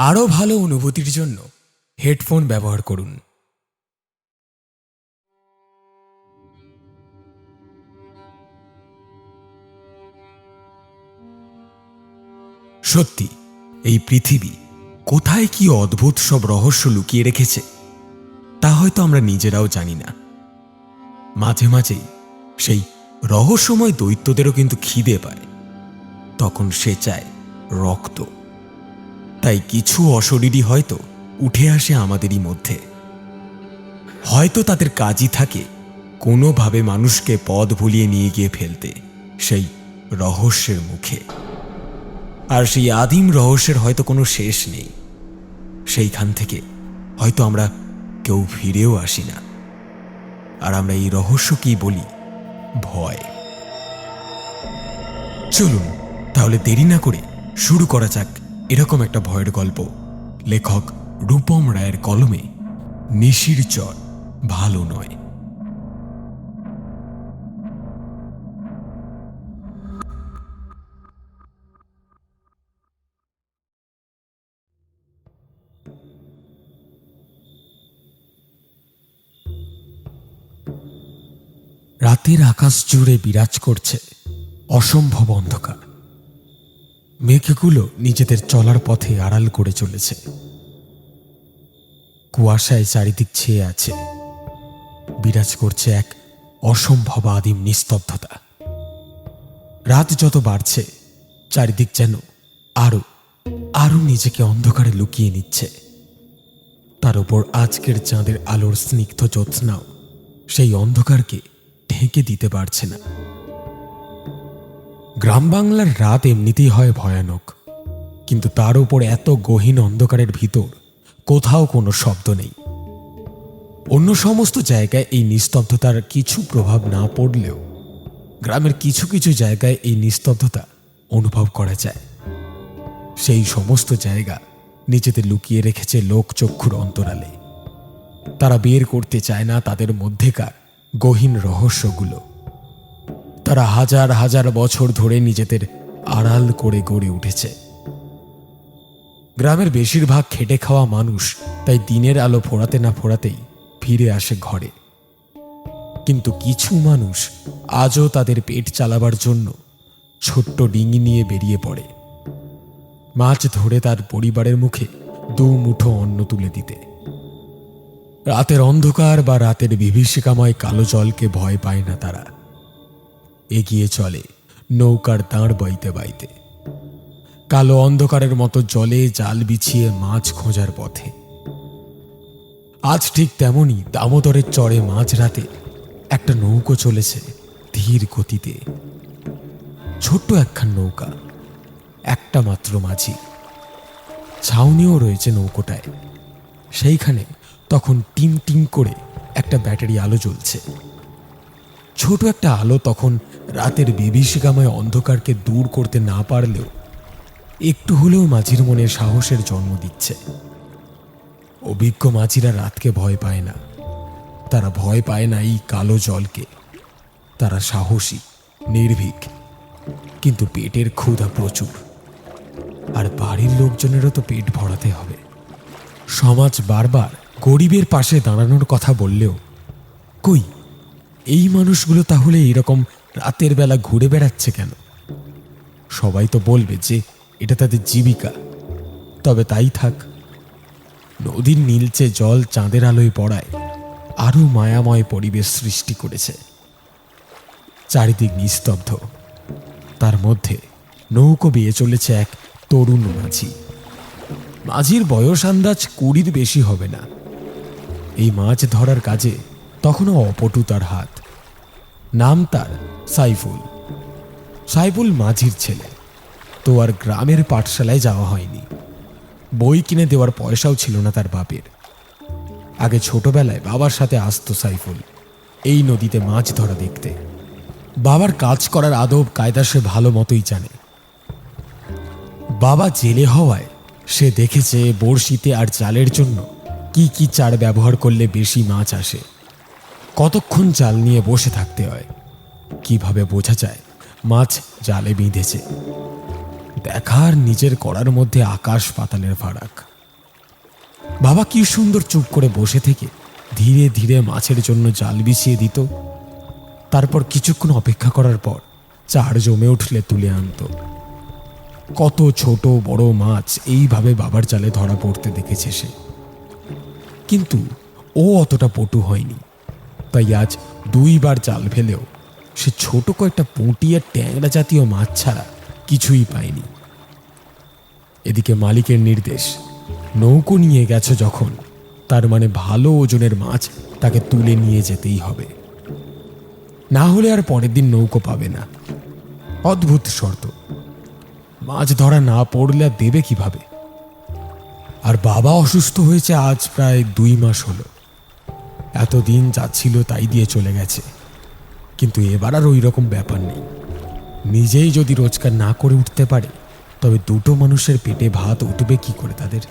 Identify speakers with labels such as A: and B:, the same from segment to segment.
A: আরও ভালো অনুভূতির জন্য হেডফোন ব্যবহার করুন। সত্যি এই পৃথিবী কোথায় কি অদ্ভুত সব রহস্য লুকিয়ে রেখেছে তা হয়তো আমরা নিজেরাও জানি না। মাঝে মাঝেই সেই রহস্যময় দৈত্যদেরও কিন্তু খিদে পায়, তখন সে চায় রক্ত। তাই কিছু অশরীরী হয়তো উঠে আসে আমাদেরই মধ্যে। হয়তো তাদের কাজই থাকে কোনোভাবে মানুষকে পথ ভুলিয়ে নিয়ে গিয়ে ফেলতে সেই রহস্যের মুখে। আর সেই আদিম রহস্যের হয়তো কোনো শেষ নেই। সেইখান থেকে হয়তো আমরা কেউ ফিরেও আসি না। আর আমরা এই রহস্যকেই বলি ভয়। চলুন তাহলে দেরি না করে শুরু করা যাক এরকম একটা ভয়ের গল্প। লেখক রূপম রায়ের কলমে নিশির চর ভালো নয়। রাতের আকাশ জুড়ে বিরাজ করছে অসম্ভব অন্ধকার। মেঘগুলো নিজেদের চলার পথে আড়াল করে চলেছে। কুয়াশায় চারিদিক ছেয়ে আছে। বিরাজ করছে এক অসম্ভব আদিম নিস্তব্ধতা। রাত যত বাড়ছে চারিদিক যেন আরো আরো নিজেকে অন্ধকারে লুকিয়ে নিচ্ছে। তার উপর আজকের চাঁদের আলোর স্নিগ্ধ জ্যোৎস্নাও সেই অন্ধকারকে ঢেকে দিতে পারছে না। গ্রাম বাংলার রাত এমনিতেই হয় ভয়ানক, কিন্তু তার উপর এত গহীন অন্ধকারের ভিতর কোথাও কোনো শব্দ নেই। অন্য সমস্ত জায়গায় এই নিস্তব্ধতার কিছু প্রভাব না পড়লেও গ্রামের কিছু কিছু জায়গায় এই নিস্তব্ধতা অনুভব করা যায়। সেই সমস্ত জায়গা নিজেদের লুকিয়ে রেখেছে লোকচক্ষুর অন্তরালে। তারা বের করতে চায় না তাদের মধ্যেকার গহীন রহস্যগুলো। তারা হাজার হাজার বছর ধরে নিজেদের আড়াল করে গড়ে উঠেছে। গ্রামের বেশিরভাগ খেটে খাওয়া মানুষ তাই দিনের আলো ফোরাতে না ফোরাতেই ফিরে আসে ঘরে। কিন্তু কিছু মানুষ আজও তাদের পেট চালাবার জন্য ছোট্ট ডিঙি নিয়ে বেরিয়ে পড়ে, মাছ ধরে তার পরিবারের মুখে দু মুঠো অন্ন তুলে দিতে। রাতের অন্ধকার বা রাতের বিভীষিকাময় কালো জলকে ভয় পায় না তারা। এগিয়ে চলে নৌকার দাঁড় বাইতে বাইতে, কালো অন্ধকারের মতো জলে জাল বিছিয়ে মাছ খোঁজার পথে। আজ ঠিক তেমনই দামোদরের চরে মাঝরাতে একটা নৌকো চলেছে ধীর গতিতে। ছোট্ট একখান নৌকা, একটা মাত্র মাঝি। ছাউনিও রয়েছে নৌকোটায়। সেইখানে তখন টিম টিম করে একটা ব্যাটারি আলো জ্বলছে। ছোট একটা আলো তখন রাতের বিভীষিকাময় অন্ধকারকে দূর করতে না পারলেও একটু হলেও মাঝির মনে সাহসের জন্ম দিচ্ছে। অভিজ্ঞ মাঝিরা রাতকে ভয় পায় না। তারা ভয় পায় না এই কালো জলকে। তারা সাহসী, নির্ভীক, কিন্তু পেটের ক্ষুধা প্রচুর। আর বাড়ির লোকজনেরও তো পেট ভরাতে হবে। সমাজ বারবার গরিবের পাশে দাঁড়ানোর কথা বললেও কই, এই মানুষগুলো তাহলে এরকম রাতের বেলা ঘুরে বেড়াচ্ছে কেন? সবাই তো বলবে যে এটা তাদের জীবিকা। তবে তাই থাক। নদীর নীলচে জল চাঁদের আলোয় পড়ায় আরো মায়াময় পরিবেশ সৃষ্টি করেছে। চারিদিক নিস্তব্ধ। তার মধ্যে নৌকো বেয়ে চলেছে এক তরুণ মাঝি। মাঝির বয়স আন্দাজ 20-র বেশি হবে না। এই মাছ ধরার কাজে তখনও অপটু তার হাত। নাম তার সাইফুল। সাইফুল মাঝির ছেলে। তো আর গ্রামের পাঠশালায় যাওয়া হয়নি। বই কিনে দেওয়ার পয়সাও ছিল না তার বাপের। আগে ছোটবেলায় বাবার সাথে আসতো সাইফুল এই নদীতে মাছ ধরা দেখতে। বাবার কাজ করার আদব কায়দা সে ভালো মতোই জানে। বাবা জেলে হওয়ায় সে দেখেছে বড়শিতে আর জালের জন্য কি কি চার ব্যবহার করলে বেশি মাছ আসে, কতক্ষণ জাল নিয়ে বসে থাকতে হয়, কিভাবে বোঝা যায় মাছ জালে বিঁধেছে। দেখার নিজের করার মধ্যে আকাশ পাতালের ফারাক। বাবা কি সুন্দর চুপ করে বসে থেকে ধীরে ধীরে মাছের জন্য জাল বিছিয়ে দিত। তারপর কিছুক্ষণ অপেক্ষা করার পর চার জমে উঠলে তুলে আনত। কত ছোট বড় মাছ এইভাবে বাবার জালে ধরা পড়তে দেখেছে সে, কিন্তু ও অতটা পটু হয়নি। তাই আজ 2 বার জাল ফেলেও সে ছোট কয়েকটা পুঁটি আর ট্যাংরা জাতীয় মাছ ছাড়া কিছুই পায়নি। এদিকে মালিকের নির্দেশ, নৌকো নিয়ে গেছো যখন, তার মানে ভালো ওজনের মাছ তাকে তুলে নিয়ে যেতেই হবে, না হলে আর পরের দিন নৌকো পাবে না। অদ্ভুত শর্ত। মাছ ধরা না পড়লে আর দেবে কিভাবে? আর বাবা অসুস্থ হয়েছে আজ প্রায় 2 মাস হলো। এতদিন যাচ্ছিল তাই দিয়ে চলে গেছে, কিন্তু এবার আর ওই রকম ব্যাপার নেই। নিজেই যদি রোজগার না করে উঠতে পারে, তবে দুটো মানুষের পেটে ভাত উঠবে কি করে তাদের?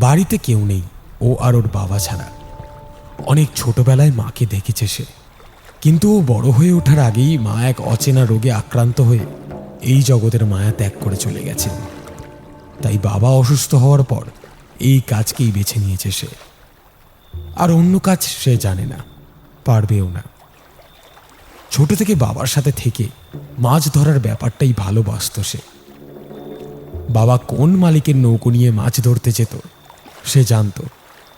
A: বাড়িতে কেউ নেই ও আর ওর বাবা ছাড়া। অনেক ছোটবেলায় মাকে দেখেছে সে, কিন্তু ও বড় হয়ে ওঠার আগেই মা এক অচেনা রোগে আক্রান্ত হয়ে এই জগতের মায়া ত্যাগ করে চলে গেছে। তাই বাবা অসুস্থ হওয়ার পর এই কাজকেই বেছে নিয়েছে সে। আর অন্য কাজ সে জানে না, পারবেও না। ছোট থেকে বাবার সাথে থেকে মাছ ধরার ব্যাপারটাই ভালোবাসত সে। বাবা কোন মালিকের নৌকো নিয়ে মাছ ধরতে যেত সে জানত,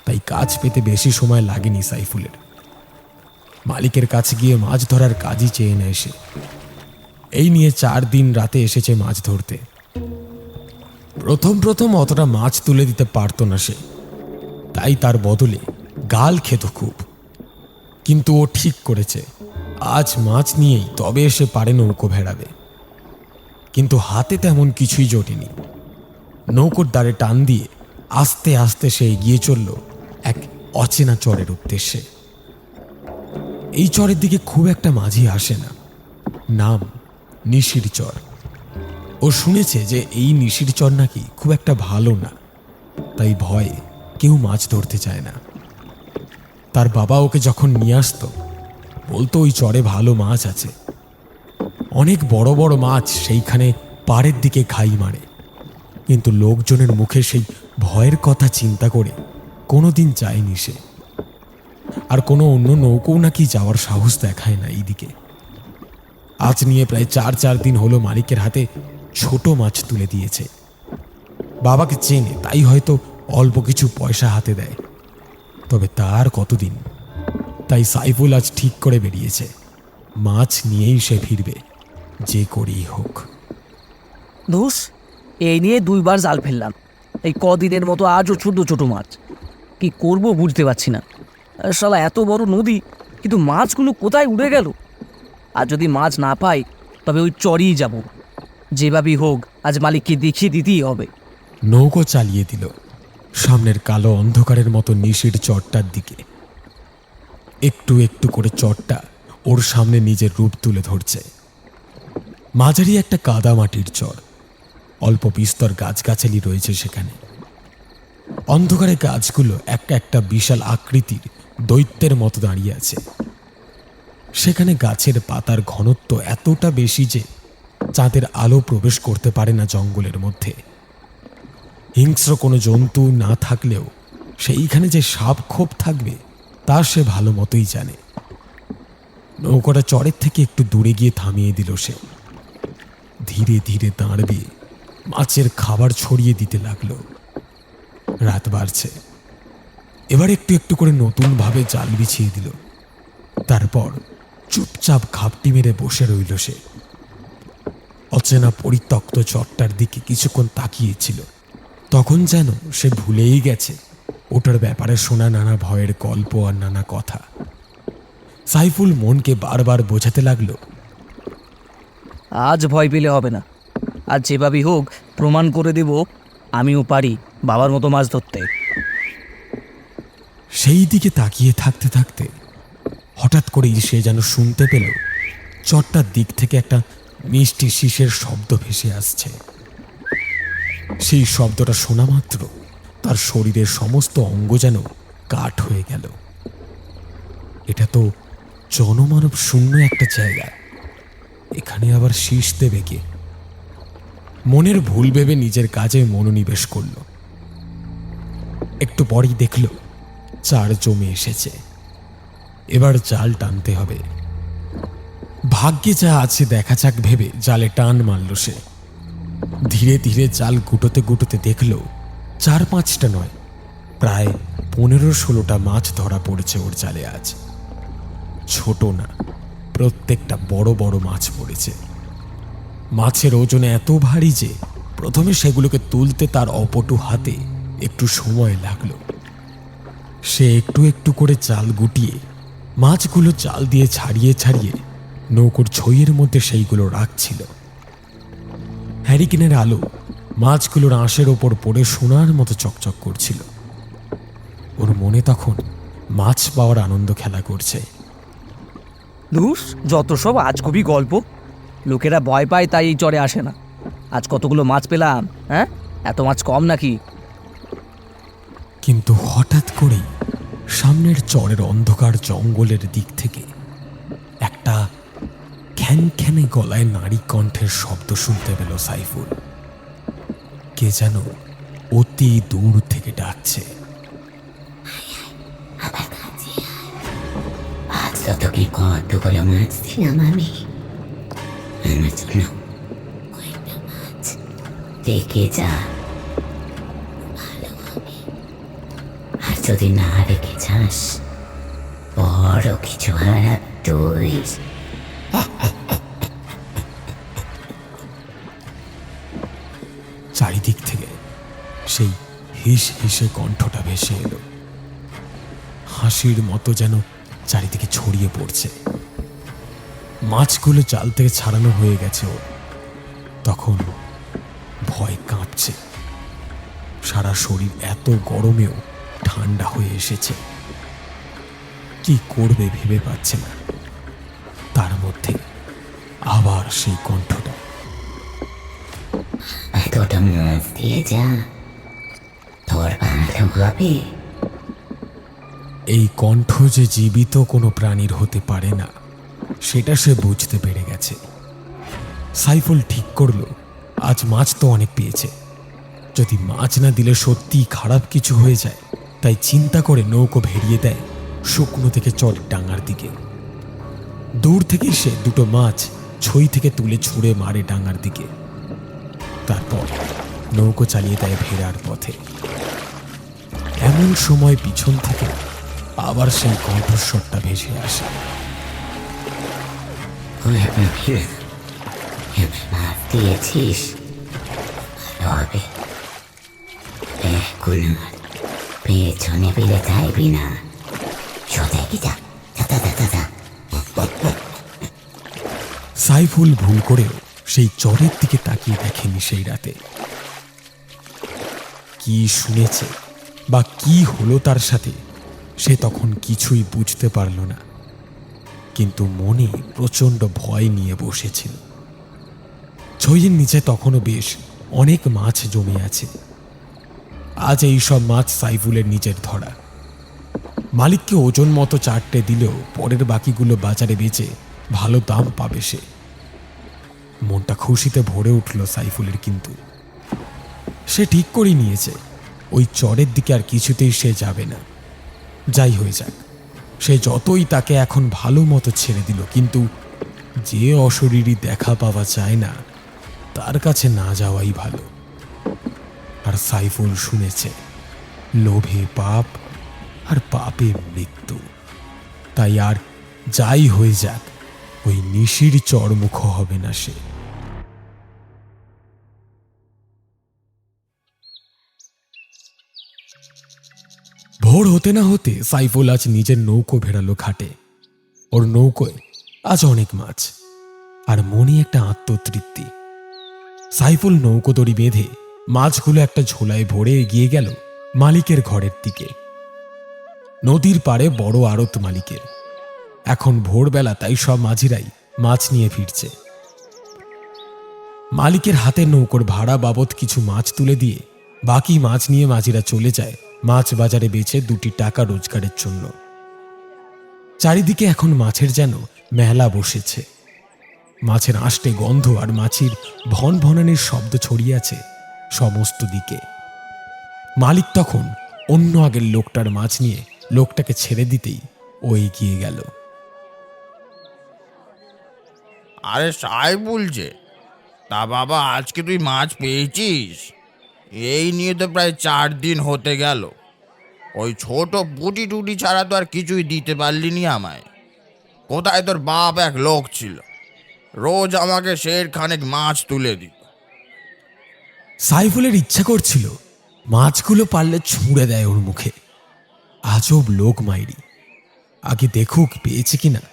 A: তাই কাজ পেতে বেশি সময় লাগেনি সাইফুলের। মালিকের কাছে গিয়ে মাছ ধরার কাজই চেয়ে নেয় সে। এই নিয়ে 4 দিন রাতে এসেছে মাছ ধরতে। প্রথম প্রথম অতটা মাছ তুলে দিতে পারত না সে, তাই তার বদলে গাল খেত খুব। কিন্তু ও ঠিক করেছে, আজ মাছ নিয়েই তবে সে পারে নৌকো ভেড়াবে। কিন্তু হাতে তেমন কিছুই জোটেনি। নৌকোর দ্বারে টান দিয়ে আস্তে আস্তে সে এগিয়ে চলল এক অচেনা চরের উদ্দেশ্যে। এই চরের দিকে খুব একটা মাঝি আসে না। নাম নিশির চর। ও শুনেছে যে এই নিশির চর নাকি খুব একটা ভালো না, তাই ভয়ে কেউ মাছ ধরতে চায় না। তার বাবা ওকে যখন নিয়ে আসতো, বলতো ওই চরে ভালো মাছ আছে। অনেক বড় বড় মাছ সেইখানে পাড়ের দিকে ঘাই মারে। কিন্তু লোকজনের মুখে সেই ভয়ের কথা চিন্তা করে কোনোদিন যায়নি সে। আর কোনো অন্য নৌকোও নাকি যাওয়ার সাহস দেখায় না এইদিকে। আজ নিয়ে প্রায় 4 দিন হলো মালিকের হাতে ছোট মাছ তুলে দিয়েছে। বাবাকে চেনে, তাই হয়তো অল্প কিছু পয়সা হাতে দেয়, তবে তার কতদিন। তাই সাইফুল আজ ঠিক করে বেরিয়েছে, মাছ নিয়েই সে ফিরবে, যে করেই হোক।
B: ধুস, এই নিয়ে 2 বার জাল ফেললাম, এই কদিনের মতো আজও ছোট ছোট মাছ। কি করব বুঝতে পারছি না। শালা এত বড় নদী, কিন্তু মাছগুলো কোথায় উড়ে গেল? আর যদি মাছ না পাই, তবে ওই চরেই যাব। যেভাবেই হোক আজ মালিককে দেখিয়ে দিতেই হবে।
A: নৌকো চালিয়ে দিল সামনের কালো অন্ধকারের মতো নিশির চরটার দিকে। একটু একটু করে চরটা ওর সামনে নিজের রূপ তুলে ধরছে। মাঝারি একটা কাদা মাটির চর, অল্প বিস্তর গাছগাছালি রয়েছে সেখানে। অন্ধকারে গাছগুলো একটা একটা বিশাল আকৃতির দৈত্যের মতো দাঁড়িয়ে আছে। সেখানে গাছের পাতার ঘনত্ব এতটা বেশি যে চাঁদের আলো প্রবেশ করতে পারে না জঙ্গলের মধ্যে। হিংস্র কোনো জন্তু না থাকলেও সেইখানে যে সাপ খোপ থাকবে তা সে ভালো মতোই জানে। নৌকাটা চরের থেকে একটু দূরে গিয়ে থামিয়ে দিল সে। ধীরে ধীরে দাঁড়িয়ে মাছের খাবার ছড়িয়ে দিতে লাগলো। রাত বাড়ছে, এবার একটু একটু করে নতুনভাবে জাল বিছিয়ে দিল। তারপর চুপচাপ ঘাপটি মেরে বসে রইল সে। অচেনা পরিত্যক্ত চরটার দিকে কিছুক্ষণ তাকিয়েছিল। তখন যেন সে ভুলেই গেছে ওটার ব্যাপারে শোনা নানা ভয়ের গল্প আর নানা কথা। সাইফুল মনকে বারবার বোঝাতে লাগলো,
B: আজ ভয় পেলে হবে না। আজ যেভাবেই হোক প্রমাণ করে দেব আমিও পারি বাবার মতো মাছ ধরতে।
A: সেই দিকে তাকিয়ে থাকতে থাকতে হঠাৎ করেই সে যেন শুনতে পেল চরটার দিক থেকে একটা মিষ্টি শীষের শব্দ ভেসে আসছে। সেই শব্দটা শোনা মাত্র তার শরীরের সমস্ত অঙ্গ যেন কাঠ হয়ে গেল। এটা তো জনমানব শূন্য একটা জায়গা, এখানে আবার শীষ দেবে কে? মনের ভুল ভেবে নিজের কাজে মনোনিবেশ করল। একটু পরেই দেখল চার জমে এসেছে। এবার জাল টানতে হবে। ভাগ্যে যা আছে দেখা যাক ভেবে জালে টান মারল সে। ধীরে ধীরে জাল গুটোতে গুটোতে দেখল 4-5টা নয়, প্রায় 15-16টা মাছ ধরা পড়েছে ওর জালে আজ। ছোট না, প্রত্যেকটা বড় বড় মাছ পড়েছে। মাছের ওজন এত ভারী যে প্রথমে সেগুলোকে তুলতে তার অপটু হাতে একটু সময় লাগলো। সে একটু একটু করে জাল গুটিয়ে মাছগুলো জাল দিয়ে ছাড়িয়ে ছাড়িয়ে নৌকোর ছইয়ের মধ্যে সেইগুলো রাখছিল। হ্যারিকেনের আলো মাছগুলোর আঁশের ওপর পড়ে সোনার মতো চকচক করছিল। ওর মনে তখন মাছ পাওয়ার আনন্দ খেলা করছে।
B: ধুস, যত সব আজগুবি গল্প। লোকেরা ভয় পায় তাই এই চরে আসে না। আজ কতগুলো মাছ পেলাম। হ্যাঁ, এত মাছ কম নাকি?
A: কিন্তু হঠাৎ করেই সামনের চরের অন্ধকার জঙ্গলের দিক থেকে একটা খ্যানখ্যানে গলায় নারী কণ্ঠের শব্দ শুনতে পেল সাইফুল। কে যেন অতি দূর থেকে ডাকছে।
C: আজ তোকে কতগুলো মাছ দিলাম আমি, আমার জন্য কয়েকটা মাছ রেখে যা, ভালো হবে। আর যদি না রেখে যাস, বড় কিছু হারাপ তুই।
A: চারিদিক থেকে সেই হিস হিসে কণ্ঠটা ভেসে এলো। হাসির মতো যেন চারিদিকে ছড়িয়ে পড়ছে। মাছগুলো জাল থেকে ছাড়ানো হয়ে গেছে ওর। তখন ভয় কাঁপছে। সারা শরীর এত গরমেও ঠান্ডা হয়ে এসেছে। কি করবে ভেবে পাচ্ছে না। তার মধ্যে আবার সেই কণ্ঠটা,
C: এতটা মাছ দিয়ে যা, তোর ভালো হবে।
A: এই কণ্ঠ যে জীবিত কোনো প্রাণীর হতে পারে না সেটা সে বুঝতে পেরে গেছে। সাইফুল ঠিক করল আজ মাছ তো অনেক পেয়েছে, যদি মাছ না দিলে সত্যি খারাপ কিছু হয়ে যায়, তাই চিন্তা করে নৌকো ভেড়িয়ে দেয় শুকনো থেকে চরের ডাঙার দিকে। দূর থেকে সে দুটো মাছ ছই থেকে তুলে ছুঁড়ে মারে ডাঙার দিকে। তারপর নৌকো চালিয়ে দেয় ফেরার পথে। এমন সময় পিছন থেকে আবার সেই কণ্ঠস্বরটা ভেসে আসে।
C: মাছ দিয়েছিস, ভালো হবে। পেছনে ফিরে চাইবি না, সোজা কি যা।
A: সাইফুল ভুল করেও সেই চরের দিকে তাকিয়ে দেখেনি সেই রাতে। কি শুনেছে বা কি হলো তার সাথে সে তখন কিছুই বুঝতে পারল না, কিন্তু মনে প্রচণ্ড ভয় নিয়ে বসেছিল। ছইয়ের নিচে তখনও বেশ অনেক মাছ জমে আছে। আজ এই সব মাছ সাইফুলের নিজের ধরা। মালিককে ওজন মতো 4টে দিলেও পরের বাকিগুলো বাজারে বেচে ভালো দাম পাবে সে। মনটা খুশিতে ভরে উঠল সাইফুলের, কিন্তু সে ঠিক করে নিয়েছে ওই চরের দিকে আর কিছুতেই সে যাবে না। যাই হয়ে যাক, সে যতই তাকে এখন ভালো মতো ছেড়ে দিল, কিন্তু যে অশরীরী দেখা পাওয়া যায় না তার কাছে না যাওয়াই ভালো। আর সাইফুল শুনেছে লোভে পাপ আর পাপে মৃত্যু, তাই আর যাই হয়ে যাক ওই নিশির চরমুখ হবে না সে। ভোর হতে না হতে সাইফুল আজ নিজের নৌকো ভেড়ালো ঘাটে। ওর নৌকোয় আজ অনেক মাছ, আর মনে একটা আত্মতৃপ্তি। সাইফুল নৌকো দড়ি বেঁধে মাছগুলো একটা ঝোলায় ভরে এগিয়ে গেল মালিকের ঘরের দিকে। নদীর পাড়ে বড় আড়ত মালিকের। এখন ভোরবেলা, তাই সব মাঝিরাই মাছ নিয়ে ফিরছে। মালিকের হাতে নৌকোর ভাড়া বাবদ কিছু মাছ তুলে দিয়ে বাকি মাছ নিয়ে মাঝিরা চলে যায় মাছ বাজারে বেচে 2টি টাকা রোজগারের জন্য। চারিদিকে এখন মাছের যেন মেলা বসেছে। মাছের আষ্টে গন্ধ আর মাছির ভনভনানির শব্দ ছড়িয়ে আছে সমস্ত দিকে। মালিক তখন অন্য আগের লোকটার মাছ নিয়ে লোকটাকে ছেড়ে দিতেই ও এগিয়ে গেল।
D: আরে সাইফুল যে, তা বাবা আজকে তুই মাছ পেয়েছিস? এই নিয়ে তো প্রায় 4 দিন হতে গেল। ওই ছোট পুটি টুটি ছাড়া তো আর কিছুই দিতে পারলি নি আমায়। কোথায় তোর বাপ এক লোক ছিল, রোজ আমাকে খানেক মাছ তুলে দিত।
A: সাইফুলের ইচ্ছা করছিল মাছগুলো পারলে ছুঁড়ে দেয় ওর মুখে। আজব লোক মাইরি, আগে দেখুক পেয়েছে কিনা।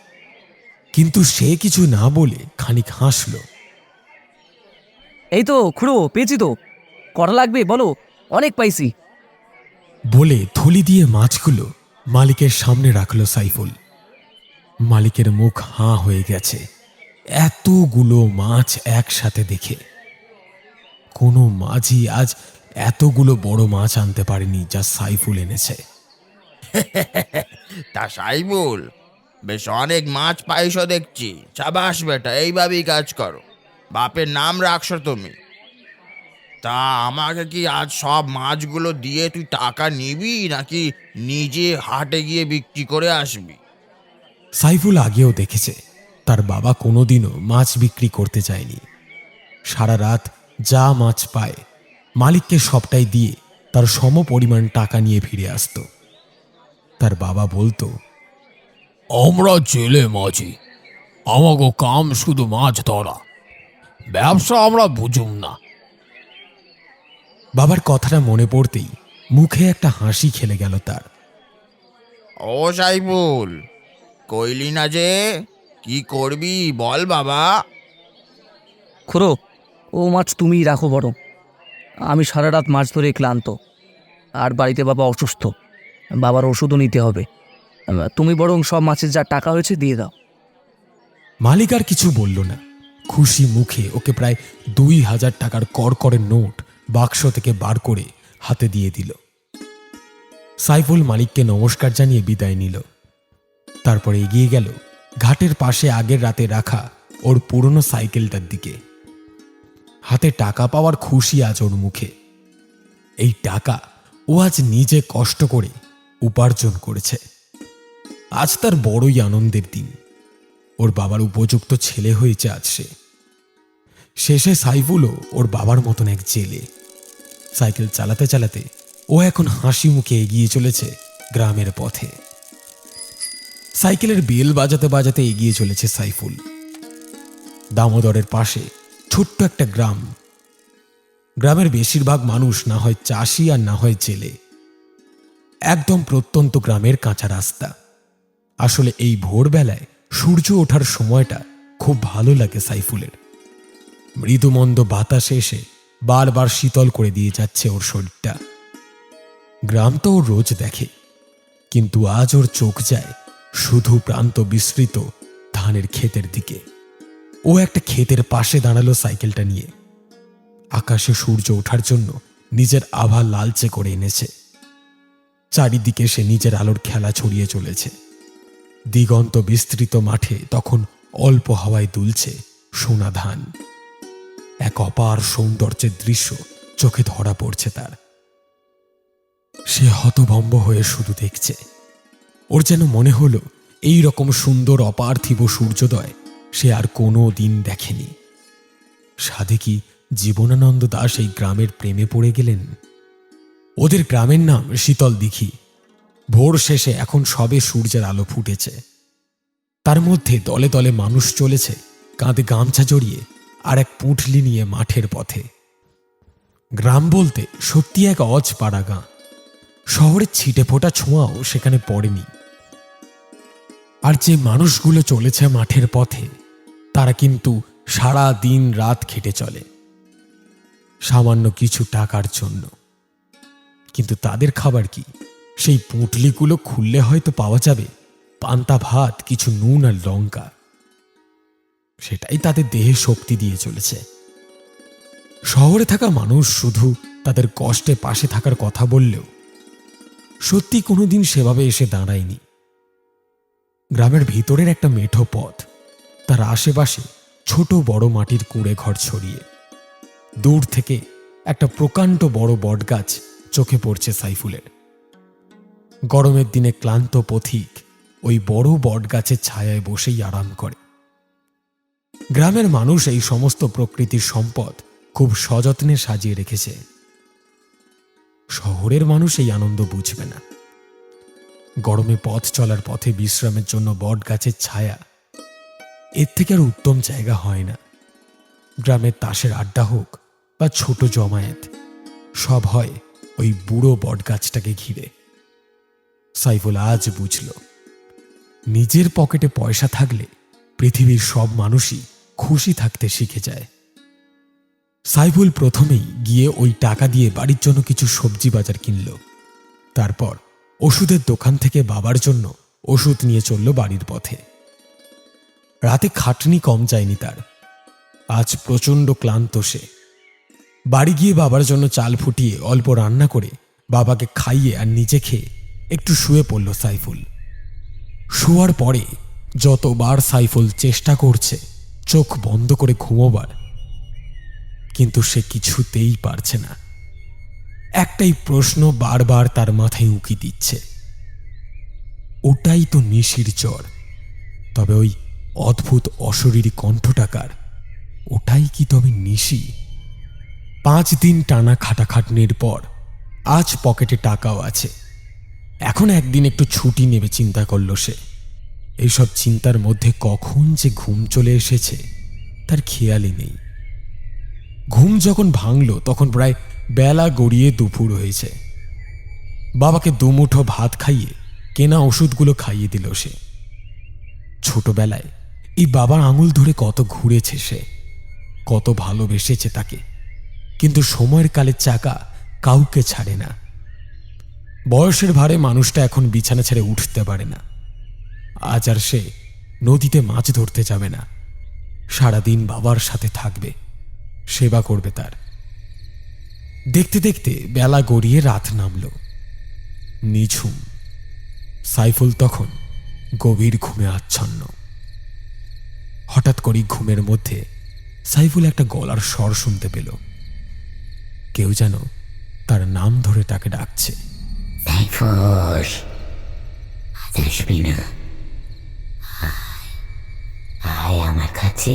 A: কিন্তু সে কিছু না বলে খানিক হাসল।
B: এই তো খুড়ো, পেয়েছি তো। কটা লাগবে বলো, অনেক পাইছি।
A: বলে থলি দিয়ে মাছগুলো মালিকের সামনে রাখল সাইফুল। মালিকের মুখ হাঁ হয়ে গেছে এতগুলো মাছ একসাথে দেখে। কোনো মাঝি আজ এতগুলো বড় মাছ আনতে পারেনি যা সাইফুল এনেছে।
D: তা সাইফুল, বেশ অনেক মাছ পাইছো দেখছি। সাবাস বেটা, এইভাবেই কাজ করো। বাপের নাম রাখছো তুমি। তা আমাকে কি আজ সব মাছগুলো দিয়ে তুই টাকা নিবি, নাকি নিজে হাটে গিয়ে বিক্রি করে আসবি?
A: সাইফুল আগেও দেখেছে তার বাবা কোনোদিনও মাছ বিক্রি করতে চায়নি। সারা রাত যা মাছ পায় মালিককে সবটাই দিয়ে তার সম পরিমাণ টাকা নিয়ে ফিরে আসতো। তার বাবা বলতো,
E: আমরা জেলে মাঝি, আমাগো কাম শুধু মাছ ধরা, ব্যবসা আমরা বুঝুম না।
A: বাবার কথাটা মনে পড়তেই মুখে একটা হাসি খেলে গেল তার।
D: ও সাইফুল, কইলি না যে কি করবি বল বাবা।
B: খুড়ো, ও মাছ তুমিই রাখো বরং। আমি সারা রাত মাছ ধরে ক্লান্ত, আর বাড়িতে বাবা অসুস্থ, বাবার ওষুধও নিতে হবে। তুমি বরং সব মাছের যা টাকা হয়েছে দিয়ে দাও।
A: মালিক আর কিছু বলল না। খুশি মুখে ওকে প্রায় 2000 টাকার কড়কড়ে নোট বাক্স থেকে বার করে হাতে দিয়ে দিল। সাইফুল মালিককে নমস্কার জানিয়ে বিদায় নিল। তারপরে এগিয়ে গেল ঘাটের পাশে আগের রাতে রাখা ওর পুরনো সাইকেলটার দিকে। হাতে টাকা পাওয়ার খুশি আজ ওর মুখে। এই টাকা ও আজ নিজে কষ্ট করে উপার্জন করেছে। আজ তার বড়ই আনন্দের দিন। ওর বাবার উপযুক্ত ছেলে হয়েছে আজ সে। শেষে সাইফুলও ওর বাবার মতন এক জেলে। সাইকেল চালাতে চালাতে ও এখন হাসি মুখে এগিয়ে চলেছে গ্রামের পথে। সাইকেলের বেল বাজাতে বাজাতে এগিয়ে চলেছে সাইফুল। দামোদরের পাশে ছোট্ট একটা গ্রাম। গ্রামের বেশিরভাগ মানুষ না হয় চাষি আর না হয় জেলে। একদম প্রত্যন্ত গ্রামের কাঁচা রাস্তা। আসলে এই ভোরবেলায় সূর্য ওঠার সময়টা খুব ভালো লাগে সাইফুলের। মৃদুমন্দ বাতাসে এসে বারবার শীতল করে দিয়ে যাচ্ছে ওর শরীরটা। গ্রাম তো ওর রোজ দেখে, কিন্তু আজ ওর চোখ যায় শুধু প্রান্ত বিস্তৃত ধানের ক্ষেতের দিকে। ও একটা ক্ষেতের পাশে দাঁড়ালো সাইকেলটা নিয়ে। আকাশে সূর্য ওঠার জন্য নিজের আভা লালচে করে এনেছে। চারিদিকে সে নিজের আলোর খেলা ছড়িয়ে চলেছে। দিগন্ত বিস্তৃত মাঠে তখন অল্প হাওয়ায় দুলছে সোনা ধান। এক অপার সৌন্দর্যের দৃশ্য চোখে ধরা পড়ছে তার। সে হতভম্ব হয়ে শুধু দেখছে। ওর যেন মনে হলো এই রকম সুন্দর অপার্থিব সূর্যোদয় সে আর কোনো দিন দেখেনি। সাধে কি জীবনানন্দ দাস এই গ্রামের প্রেমে পড়ে গেলেন? ওদের গ্রামের নাম শীতল দিঘি। ভোর শেষে এখন সবে সূর্যের আলো ফুটেছে। তার মধ্যে দলে দলে মানুষ চলেছে কাঁধে গামছা জড়িয়ে আর এক পুঁটলি নিয়ে মাঠের পথে। গ্রাম বলতে সত্যি এক অজপাড়া গাঁ। শহরের ছিটে ফোটা ছোঁয়াও সেখানে পড়েনি। আর যে মানুষগুলো চলেছে মাঠের পথে, তারা কিন্তু সারা দিন রাত খেটে চলে সামান্য কিছু টাকার জন্য। কিন্তু তাদের খাবার কি? সেই পুঁটলিগুলো খুললে হয়তো পাওয়া যাবে পান্তা ভাত, কিছু নুন আর লঙ্কা। সেটাই তাদের দেহে শক্তি দিয়ে চলেছে। শহরে থাকা মানুষ শুধু তাদের কষ্টে পাশে থাকার কথা বললেও সত্যি কোনোদিন সেভাবে এসে দাঁড়ায়নি। গ্রামের ভিতরের একটা মেঠো পথ, তার আশেপাশে ছোট বড় মাটির কুঁড়ে ঘর ছড়িয়ে। দূর থেকে একটা প্রকাণ্ড বড় বটগাছ চোখে পড়ছে সাইফুলের। গরমের দিনে ক্লান্ত পথিক ওই বড় বটগাছের ছায়ায় বসেই আরাম করে। গ্রামের মানুষ এই সমস্ত প্রকৃতির সম্পদ খুব সযত্নে সাজিয়ে রেখেছে। শহরের মানুষ এই আনন্দ বুঝবে না। গরমে পথ চলার পথে বিশ্রামের জন্য বটগাছের ছায়া, এর থেকে আর উত্তম জায়গা হয় না। গ্রামের তাসের আড্ডা হোক বা ছোট জমায়েত, সব হয় ওই বুড়ো বটগাছটাকে ঘিরে। সাইফুল আজ বুঝল, নিজের পকেটে পয়সা থাকলে পৃথিবীর সব মানুষই খুশি থাকতে শিখে যায়। সাইফুল প্রথমেই গিয়ে ওই টাকা দিয়ে বাড়ির জন্য কিছু সবজি বাজার কিনল। তারপর ওষুধের দোকান থেকে বাবার জন্য ওষুধ নিয়ে চলল বাড়ির পথে। রাতে খাটনি কম যায়নি তার। আজ প্রচণ্ড ক্লান্ত সে। বাড়ি গিয়ে বাবার জন্য চাল ফুটিয়ে অল্প রান্না করে বাবাকে খাইয়ে আর নিজে খেয়ে একটু শুয়ে পড়ল সাইফুল। শোয়ার পরে যতবার সাইফুল চেষ্টা করছে চোখ বন্ধ করে ঘুমোবার, কিন্তু সে কিছুতেই পারছে না। একটাই প্রশ্ন বারবার তার মাথায় উঁকি দিচ্ছে, ওটাই তো নিশির জ্বর। তবে ওই অদ্ভুত অশরীরী কণ্ঠটাকার, ওটাই কি তবে নিশি? 5 দিন টানা খাটাখাটনির পর আজ পকেটে টাকাও আছে। এখন একদিন একটু ছুটি নেবে চিন্তা করল সে। এইসব চিন্তার মধ্যে কখন যে ঘুম চলে এসেছে তার খেয়ালই নেই। ঘুম যখন ভাঙল তখন প্রায় বেলা গড়িয়ে দুপুর হয়েছে। বাবাকে দুমুঠো ভাত খাইয়ে কেনা ওষুধগুলো খাইয়ে দিল সে। ছোটবেলায় এই বাবার আঙুল ধরে কত ঘুরেছে সে, কত ভালোবেসেছে তাকে, কিন্তু সময়ের কালের চাকা কাউকে ছাড়ে না। বয়সের ভারে মানুষটা এখন বিছানা ছেড়ে উঠতে পারে না। আজ আর সে নদীতে মাছ ধরতে যাবে না। সারাদিন বাবার সাথে থাকবে, সেবা করবে তার। দেখতে দেখতে বেলা গড়িয়ে রাত নামল। নিঝুম। সাইফুল তখন গভীর ঘুমে আচ্ছন্ন। হঠাৎ করেই ঘুমের মধ্যে সাইফুল একটা গলার স্বর শুনতে পেল। কেউ যেন তার নাম ধরে তাকে ডাকছে।
C: সাইফুল, আজ আসবি না? আয় আমার কাছে,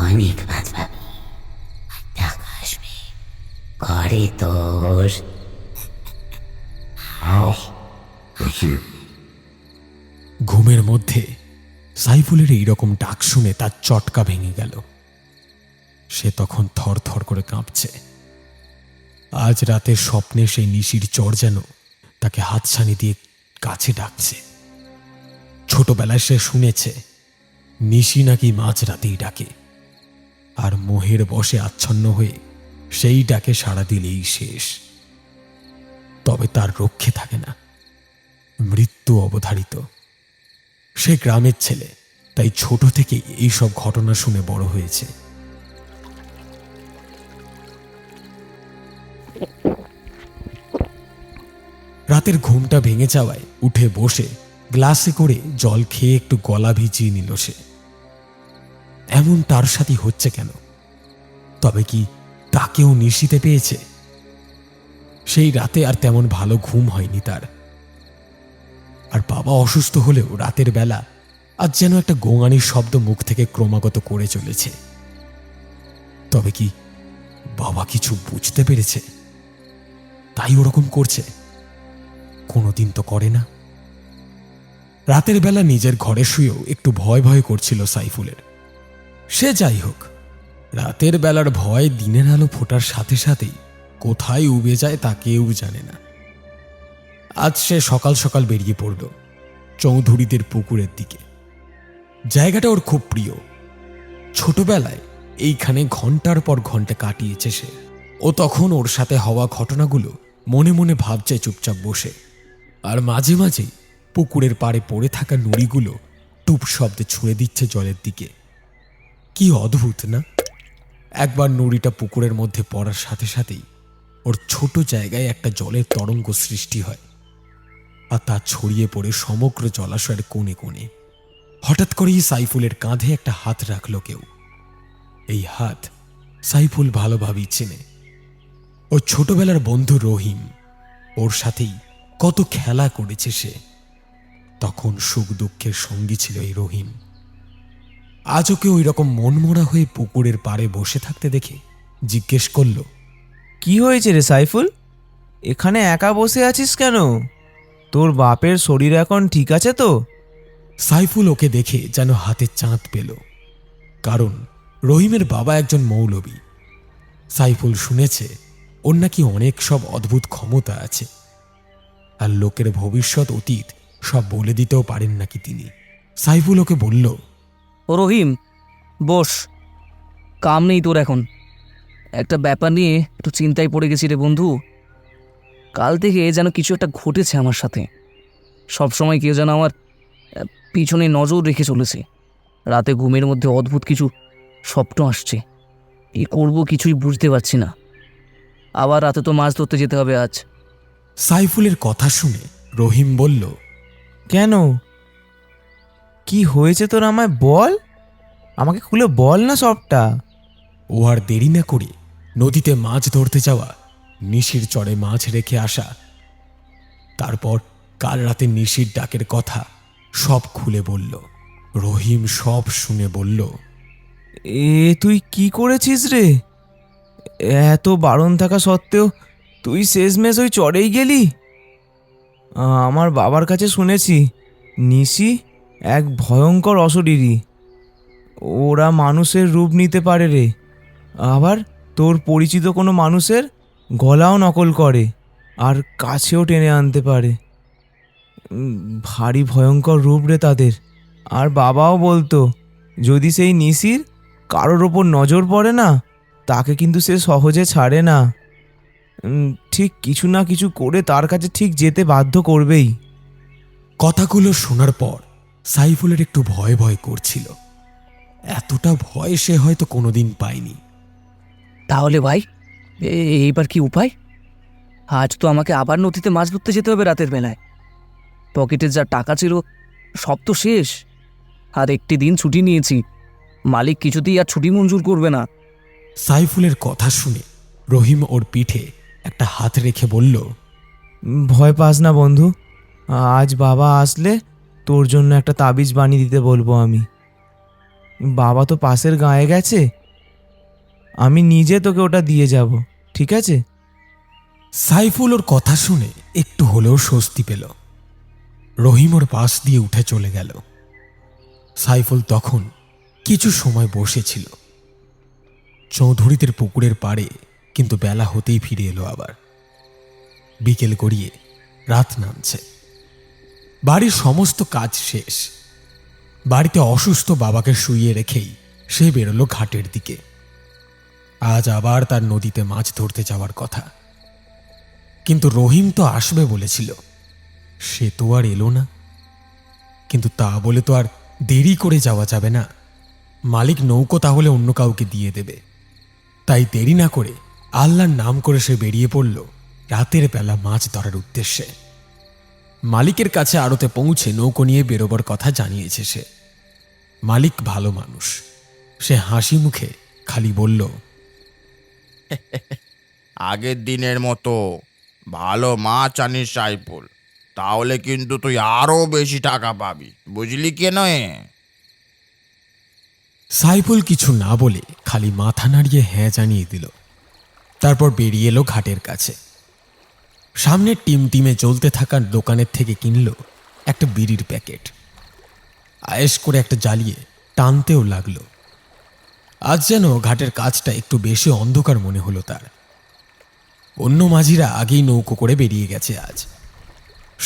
C: অনেক মাছ পাবি, টাকা আসবে, ঘরে তোর।
A: ঘুমের মধ্যে সাইফুলের এইরকম ডাক শুনে তার চটকা ভেঙে গেল। সে তখন থর থর করে কাঁপছে। আজ রাতে স্বপ্নে সেই নিশির চর যেন তাকে হাতছানি দিয়ে কাছে ডাকছে। ছোটবেলায় সে শুনেছে নিশি নাকি মাঝ রাতেই ডাকে, আর মোহের বশে আচ্ছন্ন হয়ে সেই ডাকে সাড়া দিলেই শেষ। তবে তার রক্ষে থাকে না, মৃত্যু অবধারিত। সে গ্রামের ছেলে, তাই ছোট থেকেই এইসব ঘটনা শুনে বড় হয়েছে। রাতের ঘুমটা ভেঙে যাওয়ায় উঠে বসে গ্লাসে করে জল খেয়ে একটু গলা ভিজিয়ে নিল সে। এমন তার সাথে হচ্ছে কেন? তবে কি তাকেও নিশিতে পেয়েছে? সেই রাতে আর তেমন ভালো ঘুম হয়নি তার। আর বাবা অসুস্থ হলেও রাতের বেলা আজ যেন একটা গোঙানির শব্দ মুখ থেকে ক্রমাগত করে চলেছে। তবে কি বাবা কিছু বুঝতে পেরেছে তাই ওরকম করছে? কোনোদিন তো করে না। রাতের বেলা নিজের ঘরে শুয়েও একটু ভয় ভয় করছিল সাইফুলের। সে যাই হোক, রাতের বেলার ভয় দিনের আলো ফোটার সাথে সাথেই কোথায় উবে যায় তা কেউ জানে না। আজ সে সকাল সকাল বেরিয়ে পড়ল চৌধুরীদের পুকুরের দিকে। জায়গাটা ওর খুব প্রিয়। ছোটবেলায় এইখানে ঘন্টার পর ঘন্টা কাটিয়েছে সে। ও তখন ওর সাথে হওয়া ঘটনাগুলো মনে মনে ভাবছে চুপচাপ বসে। আর মাঝে মাঝেই পুকুরের পাড়ে পড়ে থাকা নুড়িগুলো টুপ শব্দে ছুঁড়ে দিচ্ছে জলের দিকে। কি অদ্ভুত না? একবার নুড়িটা পুকুরের মধ্যে পড়ার সাথে সাথেই ওর ছোট জায়গায় একটা জলের তরঙ্গ সৃষ্টি হয়, আর তা ছড়িয়ে পড়ে সমগ্র জলাশয়ের কোণে কোণে। হঠাৎ করেই সাইফুলের কাঁধে একটা হাত রাখল কেউ। এই হাত সাইফুল ভালোভাবেই চেনে। ওর ছোটবেলার বন্ধু রহিম। ওর সাথেই কত খেলা করেছে সে। তখন সুখ দুঃখের সঙ্গী ছিল এই রহিম। আজ ওকে ওই রকম মনমরা হয়ে পুকুরের পাড়ে বসে থাকতে দেখে জিজ্ঞেস করল,
F: কি হয়েছে রে সাইফুল? এখানে একা বসে আছিস কেন? তোর বাপের শরীর এখন ঠিক আছে তো?
A: সাইফুল ওকে দেখে যেন হাতে চাঁদ পেল, কারণ রহিমের বাবা একজন মৌলবী। সাইফুল শুনেছে ওর নাকি অনেক সব অদ্ভুত ক্ষমতা আছে, আর লোকের ভবিষ্যৎ অতীত সব বলে দিতেও পারেন নাকি তিনি। সাইফুল ওকে বলল,
B: ও রহিম, বস। কাম নেই তোর এখন? একটা ব্যাপার নিয়ে একটু চিন্তায় পড়ে গেছি রে বন্ধু। কাল থেকে যেন কিছু একটা ঘটেছে আমার সাথে। সবসময় কেউ যেন আমার পিছনে নজর রেখে চলেছে। রাতে ঘুমের মধ্যে অদ্ভুত কিছু স্বপ্ন আসছে। কি করব কিছুই বুঝতে পারছি না। আবার রাতে তো মাছ ধরতে যেতে হবে আজ।
A: সাইফুলের কথা শুনে রহিম বলল,
F: কেন, কি হয়েছে তোর? আমায় বল, আমাকে খুলে বল না সবটা।
A: ও আর দেরি না করে নদীতে মাছ ধরতে যাওয়া, নিশির চরে মাছ রেখে আসা, তারপর কাল রাতে নিশির ডাকের কথা সব খুলে বলল। রহিম সব শুনে বলল,
F: এ তুই কি করেছিস রে? এত বারণ থাকা সত্ত্বেও তুই শেষমেশ ওই চড়েই গেলি? আমার বাবার কাছে শুনেছি নিশি এক ভয়ঙ্কর অশরীরী। ওরা মানুষের রূপ নিতে পারে রে, আবার তোর পরিচিত কোনো মানুষের গলাও নকল করে আর কাছেও টেনে আনতে পারে। ভারী ভয়ঙ্কর রূপ রে তাদের। আর বাবাও বলতো যদি সেই নিশির কারোর ওপর নজর পড়ে না, তাকে কিন্তু সে সহজে ছাড়ে না। ঠিক কিছু না কিছু করে তার কাছে ঠিক যেতে বাধ্য করবেই।
A: কথাগুলো শোনার পর সাইফুলের একটু ভয় ভয় করছিল। এতটা ভয় সে হয়তো কোনোদিন পায়নি।
B: তাহলে ভাই, এইবার কি উপায়? আজ তো আমাকে আবার নদীতে মাছ ধরতে যেতে হবে রাতের বেলায়। পকেটে যা টাকা ছিল সব তো শেষ। আর একটি দিন ছুটি নিয়েছি, মালিক কিছুতেই আর ছুটি মঞ্জুর করবে না।
A: সাইফুলের কথা শুনে রহিম ওর পিঠে একটা হাত রেখে বলল,
F: ভয় পাস না বন্ধু, আজ বাবা আসলে তোর জন্য একটা তাবিজ বানিয়ে দিতে বলবো আমি। বাবা তো পাশের গাঁয়ে গেছে, আমি নিজে তোকে ওটা দিয়ে যাব, ঠিক আছে?
A: সাইফুল ওর কথা শুনে একটু হলেও স্বস্তি পেল। রহিম ওর পাশ দিয়ে উঠে চলে গেল। সাইফুল তখন কিছু সময় বসেছিল চৌধুরীদের পুকুরের পাড়ে, কিন্তু বেলা হতেই ফিরে এলো আবার। বিকেল গড়িয়ে রাত নামছে। বাড়ির সমস্ত কাজ শেষ। বাড়িতে অসুস্থ বাবাকে শুইয়ে রেখেই সে বেরোলো ঘাটের দিকে। আজ আবার তার নদীতে মাছ ধরতে যাওয়ার কথা, কিন্তু রহিম তো আসবে বলেছিল, সে তো আর এলো না। কিন্তু তা বলে তো আর দেরি করে যাওয়া যাবে না। মালিক নৌকো তাহলে অন্য কাউকে দিয়ে দেবে। তাই দেরি না করে আল্লাহর নাম করে সে বেরিয়ে পড়ল রাতের বেলা মাছ ধরার উদ্দেশ্যে। মালিকের কাছে আড়তে পৌঁছে নৌকো নিয়ে বেরোবার কথা জানিয়েছে সে। মালিক ভালো মানুষ, সে হাসি মুখে খালি বলল,
D: আগের দিনের মতো ভালো মাছ আনিস সাইফুল, তাহলে কিন্তু তুই আরো বেশি টাকা পাবি, বুঝলি কে নয়?
A: সাইফুল কিছু না বলে খালি মাথা নাড়িয়ে হ্যাঁ জানিয়ে দিল। তারপর বেরিয়ে এলো ঘাটের কাছে। সামনের টিমটিমে জ্বলতে থাকা দোকানের থেকে কিনল একটা বিড়ির প্যাকেট। আয়েশ করে একটা জ্বালিয়ে টানতেও লাগলো। আজ যেন ঘাটের কাজটা একটু বেশি অন্ধকার মনে হলো তার। অন্য মাঝিরা আগেই নৌকো করে বেরিয়ে গেছে আজ।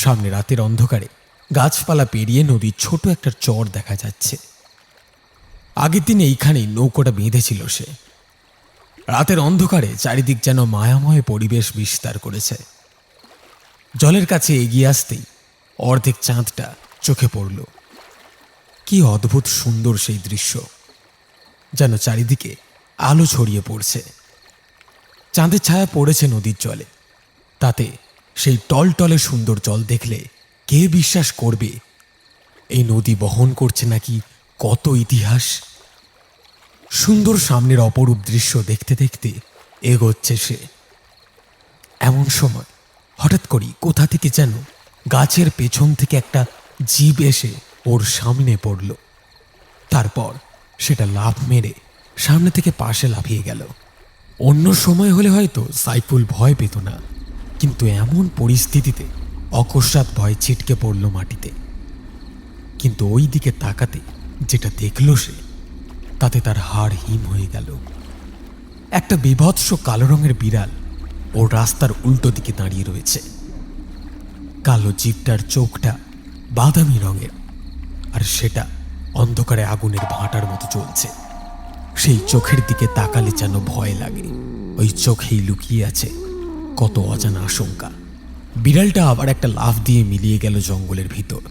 A: সামনে রাতের অন্ধকারে গাছপালা পেরিয়ে নদীর ছোট একটা চর দেখা যাচ্ছে। আগের দিন এইখানেই নৌকোটা বেঁধেছিল সে। রাতের অন্ধকারে চারিদিক যেন মায়াময় পরিবেশ বিস্তার করেছে। জলের কাছে এগিয়ে আসতেই অর্ধেক চাঁদটা চোখে পড়ল। কি অদ্ভুত সুন্দর সেই দৃশ্য, যেন চারিদিকে আলো ছড়িয়ে পড়ছে। চাঁদের ছায়া পড়েছে নদীর জলে, তাতে সেই টলটলে সুন্দর জল দেখলে কে বিশ্বাস করবে এই নদী বহন করছে নাকি কত ইতিহাস। সুন্দর সামনের অপরূপ দৃশ্য দেখতে দেখতে এগোচ্ছে সে। এমন সময় হঠাৎ করেই কোথা থেকে যেন গাছের পেছন থেকে একটা জীব এসে ওর সামনে পড়ল। তারপর সেটা লাফ মেরে সামনে থেকে পাশে লাফিয়ে গেল। অন্য সময় হলে হয়তো সাইফুল ভয় পেত না, কিন্তু এমন পরিস্থিতিতে অকস্মাৎ ভয় ছিটকে পড়ল মাটিতে। কিন্তু ওই দিকে তাকাতে যেটা দেখল সে, তাতে তার হাড় হিম হয়ে গেল। একটা বীভৎস কালো রঙের বিড়াল ওর রাস্তার উল্টো দিকে দাঁড়িয়ে রয়েছে। কালো জীবটার চোখটা বাদামি রঙের, আর সেটা অন্ধকারে আগুনের ভাঁটার মতো জ্বলছে। সেই চোখের দিকে তাকালে যেন ভয় লাগে। ওই চোখেই লুকিয়ে আছে কত অজানা আশঙ্কা। বিড়ালটা আবার একটা লাফ দিয়ে মিলিয়ে গেল জঙ্গলের ভিতর।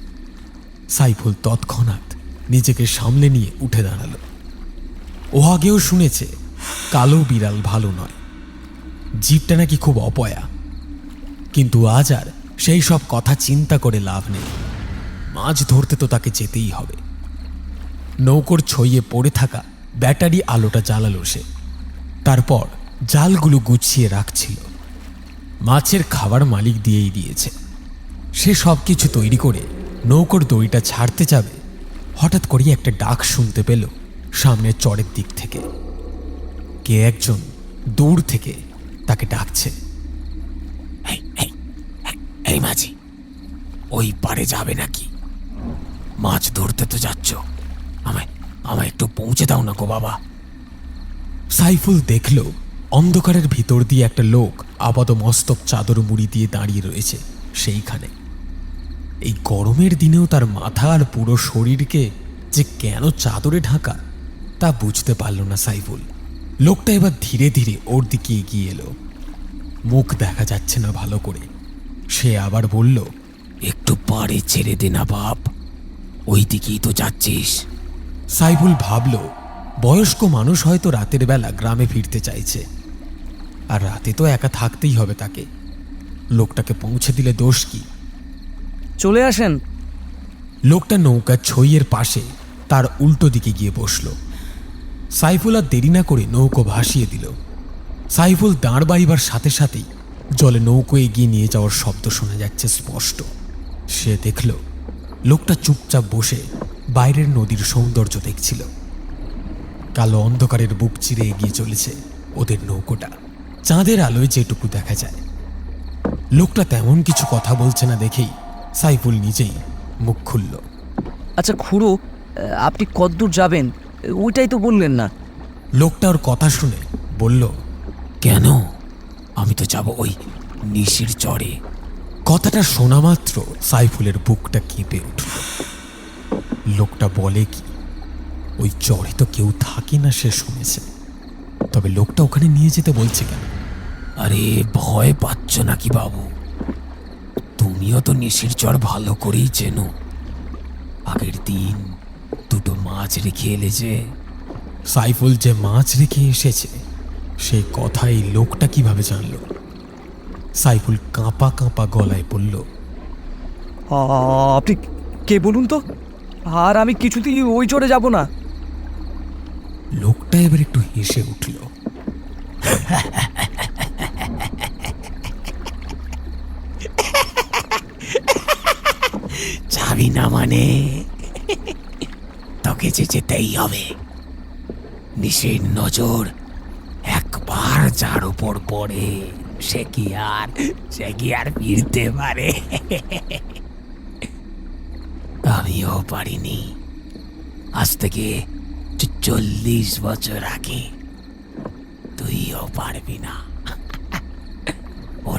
A: সাইফুল তৎক্ষণাৎ নিজেকে সামলে নিয়ে উঠে দাঁড়ালো। ও আগেও শুনেছে কালো বিড়াল ভালো নয়, জীবটা নাকি খুব অপয়া। কিন্তু আজ আর সেই সব কথা চিন্তা করে লাভ নেই। মাছ ধরতে তো তাকে যেতেই হবে। নৌকোর ছইয়ে পড়ে থাকা ব্যাটারি আলোটা জ্বালালো সে। তারপর জালগুলো গুছিয়ে রাখছিল। মাছের খাবার মালিক দিয়েই দিয়েছে। সে সব কিছু তৈরি করে নৌকোর দড়িটা ছাড়তে যাবে, হঠাৎ করেই একটা ডাক শুনতে পেল সামনের চরের দিক থেকে। কে একজন দূর থেকে তাকে ডাকছে।
E: এই মাঝি, ওই পারে যাবে নাকি? মাছ ধরতে তো যাচ্ছ, আমায় একটু পৌঁছে দাও না গো বাবা।
A: সাইফুল দেখল অন্ধকারের ভিতর দিয়ে একটা লোক আপাতমস্তক চাদর মুড়ি দিয়ে দাঁড়িয়ে রয়েছে সেইখানে। এই গরমের দিনেও তার মাথা আর পুরো শরীরকে যে কেন চাদরে ঢাকা তা বুঝতে পারল না সাইফুল। লোকটা এবার ধীরে ধীরে ওর দিকে এগিয়ে এলো। মুখ দেখা যাচ্ছে না ভালো করে। সে আবার বলল,
E: একটু পাড়ে ছেড়ে দে না বাপ, ওই দিকেই তো যাচ্ছিস।
A: সাইফুল ভাবল বয়স্ক মানুষ হয়তো রাতের বেলা গ্রামে ফিরতে চাইছে, আর রাতে তো একা থাকতেই হবে তাকে। লোকটাকে পৌঁছে দিলে দোষ কি?
B: চলে আসেন।
A: লোকটা নৌকার ছইয়ের পাশে তার উল্টো দিকে গিয়ে বসল। সাইফুল আর দেরি না করে নৌকো ভাসিয়ে দিল। সাইফুল দাঁড় বাড়িবার সাথে সাথেই জলে নৌকো এগিয়ে নিয়ে যাওয়ার শব্দ শোনা যাচ্ছে স্পষ্ট। সে দেখল লোকটা চুপচাপ বসে বাইরের নদীর সৌন্দর্য দেখছিল। কালো অন্ধকারের বুক চিরে এগিয়ে চলেছে ওদের নৌকোটা, চাঁদের আলোয় যেটুকু দেখা যায়। লোকটা তেমন কিছু কথা বলছে না দেখেই সাইফুল নিজেই মুখ খুলল।
B: আচ্ছা খুড়ো, আপনি কতদূর যাবেন ওইটাই তো বললেন না।
A: লোকটা ওর কথা শুনে বলল,
E: কেন? আমি তো যাব ওই নিশির চরে।
A: কথাটা শোনা মাত্র সাইফুলের বুকটা কেঁপে উঠল। লোকটা বলে কি ওই চরে তো কেউ থাকে না সে শুনেছে, তবে লোকটা ওখানে নিয়ে যেতে বলছে কেন?
E: আরে ভয় পাচ্ছ নাকি বাবু? তুমিও তো নিশির চর ভালো করেই চেনো। আগের দিন দুটো মাছ রেখে এলে যে।
A: সাইফুল যে মাছ রেখে এসেছে সে কথাই লোকটা কিভাবে জানল? সাইফুল কাঁপা কাঁপা গলায় বলল,
B: আপনি কে বলুন তো? আর আমি কিছুতেই ওই চড়ে যাব না।
A: লোকটা এবার একটু হেসে উঠল।
E: যাবি না মানে? তোকে যে যেতেই হবে। নিশির নজর একবার যার উপর পড়ে সে কি আর ফিরতে পারে? আমিও পারিনি। আজ থেকে 40 বছর আগে। তুইও পারবি না। ও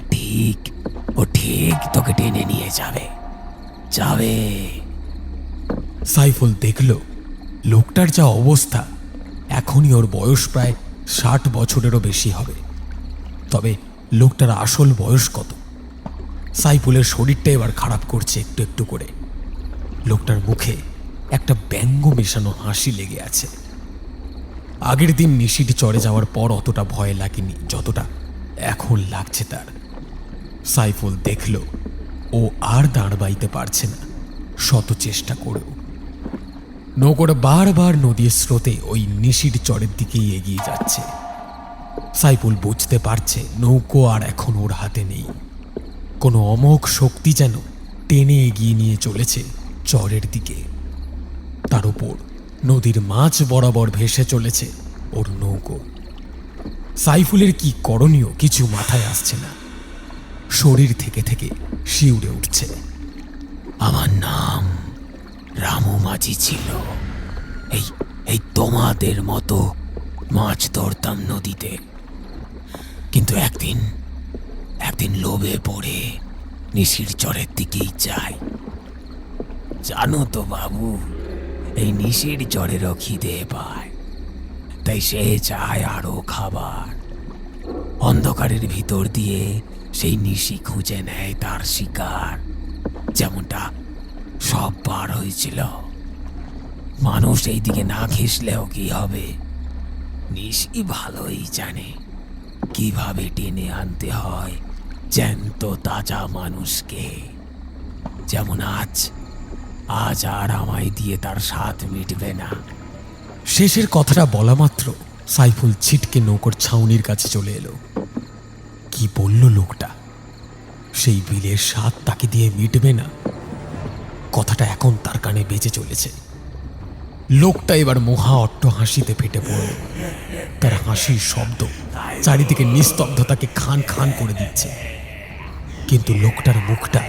E: ঠিক তোকে টেনে নিয়ে যাবে।
A: সাইফুল দেখল লোকটার যা অবস্থা, এখনই ওর বয়স প্রায় 60 বছরেরও বেশি হবে। তবে লোকটার আসল বয়স কত? সাইফুলের শরীরটা এবার খারাপ করছে একটু একটু করে। লোকটার মুখে একটা ব্যঙ্গ মেশানো হাসি লেগে আছে। আগের দিন নিশির চরে যাওয়ার পর অতটা ভয় লাগেনি যতটা এখন লাগছে তার। সাইফুল দেখল ও আর দাঁড় বাইতে পারছে না, শত চেষ্টা করেও। নৌকোটা বারবার নদীর স্রোতে ওই নিশির চরের দিকেই এগিয়ে যাচ্ছে। সাইফুল বুঝতে পারছে নৌকো আর এখন ওর হাতে নেই। কোনো অমোঘ শক্তি যেন টেনে এগিয়ে নিয়ে চলেছে চরের দিকে। তার উপর নদীর মাঝ বরাবর ভেসে চলেছে ওর নৌকো। সাইফুলের কি করণীয় কিছু মাথায় আসছে না। শরীর থেকে থেকে শিউরে উঠছে।
E: আমার নাম রামু মাঝি ছিল। এই এই তোমাদের মতো মাছ ধরতাম নদীতে, কিন্তু একদিন লোভে পড়ে নিশির চরের দিকেই যাই। জানো তো বাবু, এই নিশির চরেরও খিদে পায়, তাই সে চায় আরো খাবার। অন্ধকারের ভিতর দিয়ে সেই নিশি খুঁজে নেয় তার শিকার, যেমনটা সব পার হয়েছিল। মানুষ এই দিকে না ঘেঁষলেও কি হবে, নিশি ভালোই জানে কিভাবে টেনে আনতে হয় জ্যান্ত তাজা মানুষকে। যেমন আজ আর আমায় দিয়ে তার স্বাদ মিটবে না।
A: শেষের কথাটা বলা মাত্র সাইফুল ছিটকে নৌকোর ছাউনির কাছে চলে এলো। কি বলল লোকটা? সেই বিলের স্বাদ তাকে দিয়ে মিটবে না, কথাটা এখন তার কানে বেজে চলেছে। লোকটা এবার মহা অট্ট হাসিতে ফেটে পড়ল। তার হাসির শব্দ চারিদিকে নিস্তব্ধতাকে খান খান করে দিচ্ছে। কিন্তু লোকটার মুখটা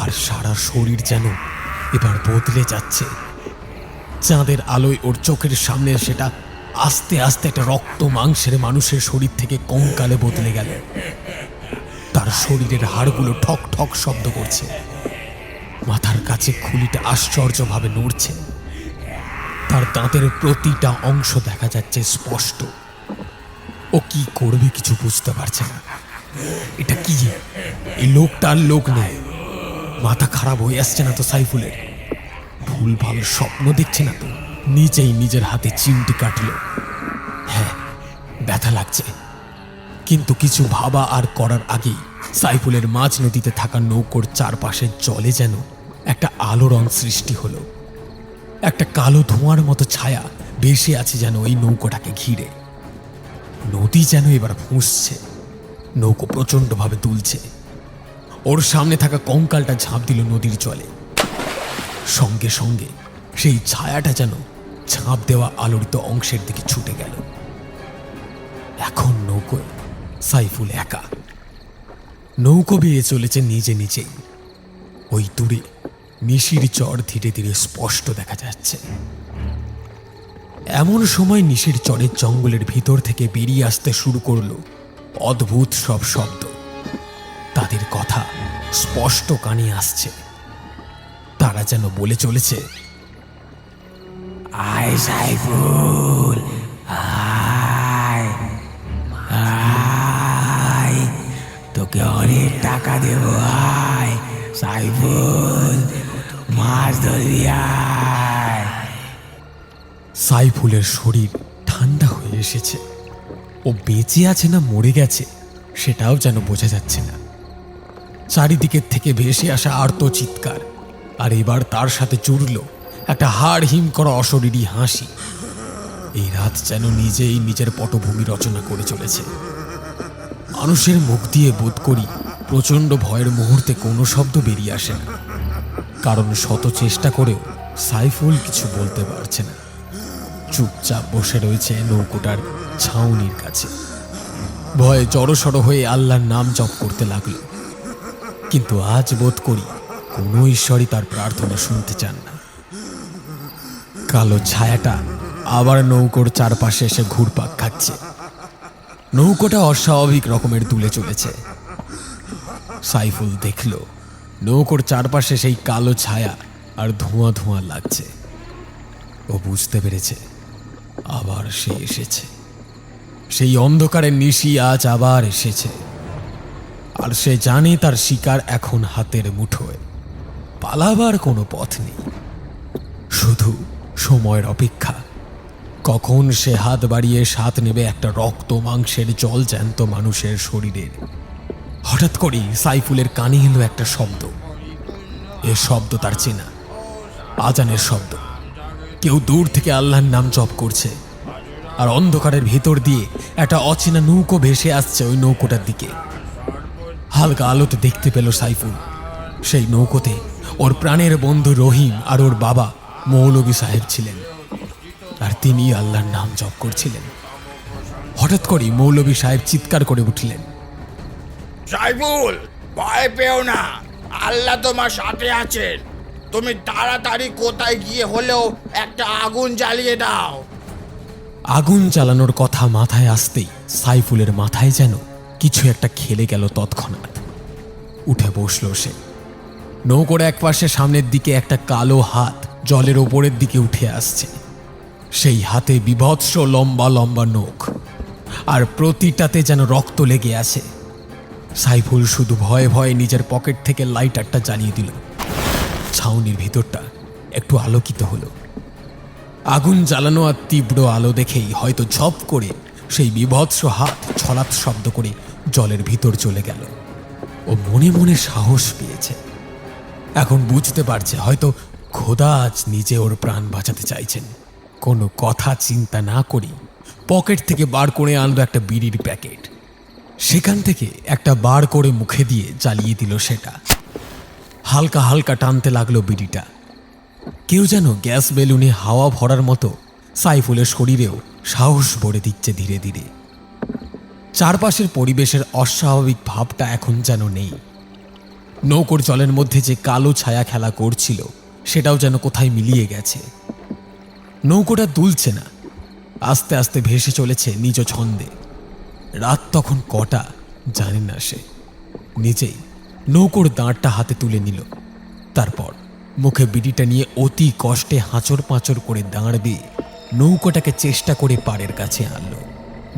A: আর সারা শরীর যেন এবার বদলে যাচ্ছে। চাঁদের আলোয় ওর চোখের সামনে সেটা আস্তে আস্তে একটা রক্ত মাংসের মানুষের শরীর থেকে কঙ্কালে বদলে গেল। তার শরীরের হাড়গুলো ঠক ঠক শব্দ করছে, মাথার কাছে খুলিটা আশ্চর্যভাবে নড়ছে। তার দাঁতের প্রতিটা অংশ দেখা যাচ্ছে স্পষ্ট। ও কি করবে কিছু বুঝতে পারছে না। এটা কি? এই লোকটার লোক নেই। মাথা খারাপ হয়ে আসছে না তো সাইফুলের? ভুলভাল স্বপ্ন দেখছে না তো? নিজেই নিজের হাতে চিমটি কাটল। হ্যাঁ, ব্যথা লাগছে, কিন্তু কিছু ভাবা আর করার আগেই সাইফুলের মাঝ নদীতে থাকা নৌকোর চারপাশের জলে যেন একটা আলো রং সৃষ্টি হলো। একটা কালো ধোঁয়ার মতো ছায়া ভেসে আছে যেন এই নৌকোটাকে ঘিরে। নদী যেন এবার ফুঁসছে, নৌকো প্রচণ্ডভাবে দুলছে। ওর সামনে থাকা কঙ্কালটা ঝাঁপ দিল নদীর জলে। সঙ্গে সঙ্গে সেই ছায়াটা যেন ঝাঁপ দেওয়া আলোড়িত অংশের দিকে ছুটে গেল। এখন নৌকোয় সাইফুল একা। নৌকো বেয়ে চলেছে নিজে নিজেই। ওই দূরে নিশির চর ধীরে ধীরে স্পষ্ট দেখা যাচ্ছে। এমন সময় নিশির চরের জঙ্গলের ভিতর থেকে বেরিয়ে আসতে শুরু করলো অদ্ভুত সব শব্দ। তাদের কথা স্পষ্ট কানে আসছে। তারা যেন বলে চলেছে,
E: আয় সাইফুল, আয় আয়, তোকে অনেক টাকা দেবো। আয় সাইফুল, মাছ ধরবি আয়।
A: সাইফুলের শরীর ঠান্ডা হয়ে এসেছে। ও বেঁচে আছে না মরে গেছে সেটাও যেন বোঝা যাচ্ছে না। চারিদিকের থেকে ভেসে আসা আর্ত চিৎকার, আর এবার তার সাথে জুড়ল একটা হাড় হিম করা অশরীরী হাসি। এই রাত যেন নিজেই নিজের পটভূমি রচনা করে চলেছে। মানুষের মুখ দিয়ে বোধ করি প্রচণ্ড ভয়ের মুহূর্তে কোনো শব্দ বেরিয়ে আসে না, কারণ শত চেষ্টা করেও সাইফুল কিছু বলতে পারছে না। চুপচাপ বসে রয়েছে নৌকোটার ছাউনির কাছে। ভয়ে জড়সড় হয়ে আল্লাহর নাম জপ করতে লাগলো। কিন্তু আজ বোধ করি কোনো ঈশ্বরই তার প্রার্থনা শুনতে চান না। কালো ছায়াটা আবার নৌকোর চারপাশে এসে ঘুরপাক খাচ্ছে। নৌকোটা অস্বাভাবিক রকমের দুলে চলেছে। সাইফুল দেখল নৌকোর চারপাশে সেই কালো ছায়া আর ধোঁয়া ধোঁয়া লাগছে। ও বুঝতে পেরেছে আবার সে এসেছে। সেই অন্ধকারের নিশি আজ আবার এসেছে। আর সে জানে তার শিকার এখন হাতের মুঠোয়। পালাবার কোনো পথ নেই, শুধু সময়ের অপেক্ষা। কখন সে হাত বাড়িয়ে স্বাদ নেবে একটা রক্ত মাংসের জল জ্যান্ত মানুষের শরীরের। হঠাৎ করেই সাইফুলের কানে এলো একটা শব্দ। এ শব্দ তার চেনা, আজানের শব্দ। কেউ দূর থেকে আল্লাহর নাম জপ করছে, আর অন্ধকারের ভেতর দিয়ে একটা অচেনা নৌকো ভেসে আসছে ওই নৌকোটার দিকে। হালকা আলোতে দেখতে পেল সাইফুল। সেই নৌকোতে ওর প্রাণের বন্ধু রহিম আর ওর বাবা মৌলভী সাহেব ছিলেন, আর তিনি আল্লাহর নাম জপ করছিলেন। হঠাৎ করেই মৌলভী সাহেব চিৎকার করে উঠলেন,
D: সাইফুল, ভয় পেও না, আল্লাহ তোমার সাথে আছেন। তুমি তাড়াতাড়ি কোথায় গিয়ে হলেও একটা আগুন জ্বালিয়ে দাও।
A: আগুন জ্বালানোর কথা মাথায় আসতেই সাইফুলের মাথায় যেন কিছু একটা খেলে গেল। তৎক্ষণাৎ উঠে বসল সে। নৌকোর একপাশে সামনের দিকে একটা কালো হাত জলের ওপরের দিকে উঠে আসছে। সেই হাতে বিভৎস লম্বা লম্বা নখ, আর প্রতিটাতে যেন রক্ত লেগে আছে। সাইফুল শুধু ভয়ে ভয়ে নিজের পকেট থেকে লাইটারটা জ্বালিয়ে দিল। ছাউনির ভিতরটা একটু আলোকিত হলো। আগুন জ্বালানো আর তীব্র আলো দেখেই হয়তো ঝপ করে সেই বিভৎস হাত ছলাৎ শব্দ করে জলের ভিতর চলে গেল। ও মনে মনে সাহস পেয়েছে। এখন বুঝতে পারছে হয়তো খোদা আজ নিজে ওর প্রাণ বাঁচাতে চাইছেন। কোনো কথা চিন্তা না করি পকেট থেকে বার করে আনলো একটা বিড়ির প্যাকেট। সেখান থেকে একটা বার করে মুখে দিয়ে জ্বালিয়ে দিল সেটা। হালকা হালকা টানতে লাগলো বিড়িটা। কেউ যেন গ্যাস বেলুনে হাওয়া ভরার মতো সাইফুলের শরীরেও সাহস ভরে দিচ্ছে ধীরে ধীরে। চারপাশের পরিবেশের অস্বাভাবিক ভাবটা এখন যেন নেই। নৌকোর জলের মধ্যে যে কালো ছায়া খেলা করছিল সেটাও যেন কোথায় মিলিয়ে গেছে। নৌকোটা দুলছে না, আস্তে আস্তে ভেসে চলেছে নিজ ছন্দে। রাত তখন কটা জানে না সে। নিজেই নৌকোর দাঁড়টা হাতে তুলে নিল। তারপর মুখে বিড়িটা নিয়ে অতি কষ্টে হাঁচড় পাঁচড় করে দাঁড় দিয়ে নৌকোটাকে চেষ্টা করে পাড়ের কাছে আনলো।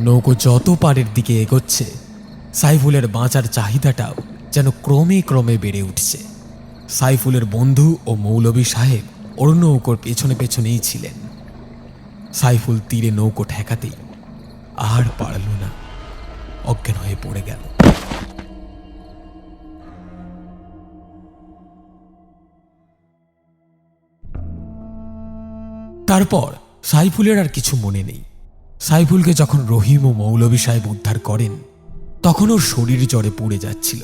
A: নৌকো যত পাড়ের দিকে এগোচ্ছে সাইফুলের বাঁচার চাহিদাটাও যেন ক্রমে ক্রমে বেড়ে উঠছে। সাইফুলের বন্ধু ও মৌলভী সাহেব ওর নৌকোর পেছনে পেছনেই ছিলেন। সাইফুল তীরে নৌকো ঠেকাতেই আর পারল না, অজ্ঞান হয়ে পড়ে গেল। তারপর সাইফুলের আর কিছু মনে নেই। সাইফুলকে যখন রহিম ও মৌলভী সাহেব উদ্ধার করেন তখন ওর শরীর জ্বরে পুড়ে যাচ্ছিল।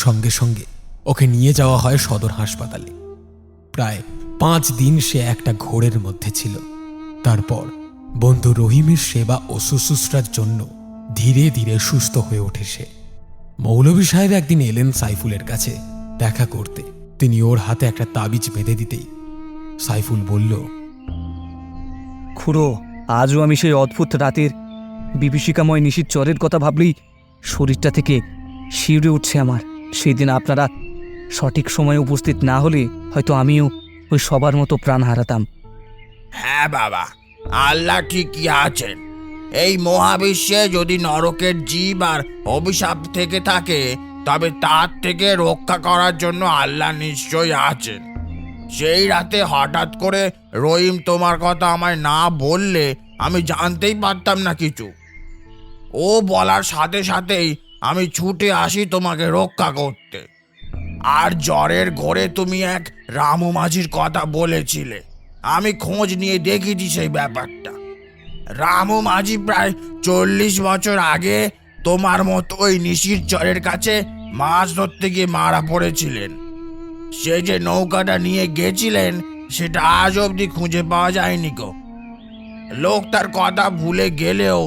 A: সঙ্গে সঙ্গে ওকে নিয়ে যাওয়া হয় সদর হাসপাতালে। প্রায় 5 দিন সে একটা ঘোরের মধ্যে ছিল। তারপর বন্ধু রহিমের সেবা ও শুশ্রূষার জন্য ধীরে ধীরে সুস্থ হয়ে ওঠে সে। মৌলভী সাহেব একদিন এলেন সাইফুলের কাছে দেখা করতে। তিনি ওর হাতে একটা তাবিজ বেঁধে দিতেই সাইফুল বলল,
B: খুড়ো, আজও আমি সেই অদ্ভুত রাতের বিভীষিকাময় নিশীথ জ্বরের কথা ভাবলেই শরীরটা থেকে শিউরে উঠছে আমার। সেই দিন আপনারা সঠিক সময়ে উপস্থিত না হলে হয়তো আমিও ওই সবার মতো প্রাণ হারাতাম।
D: হ্যাঁ বাবা, আল্লাহ ঠিকই আছেন। এই মহাবিশ্বে যদি নরকের জীব আর অভিশাপ থেকে থাকে তবে তার থেকে রক্ষা করার জন্য আল্লাহ নিশ্চয়ই আছেন। সেই রাতে হঠাৎ করে রহিম তোমার কথা আমায় না বললে আমি জানতেই পারতাম না কিছু। ও বলার সাথে সাথেই আমি ছুটে আসি তোমাকে রক্ষা করতে। আর জ্বরের ঘোরে তুমি এক রামু মাঝির কথা বলেছিলে। আমি খোঁজ নিয়ে দেখেছি সেই ব্যাপারটা। রামু মাঝি প্রায় 40 বছর আগে তোমার মতো ওই নিশির চরের কাছে মাছ ধরতে গিয়ে মারা পড়েছিলেন। সে যে নৌকাটা নিয়ে গেছিলেন সেটা আজ অবধি খুঁজে পাওয়া যায়নি গো। লোক তার কথা ভুলে গেলেও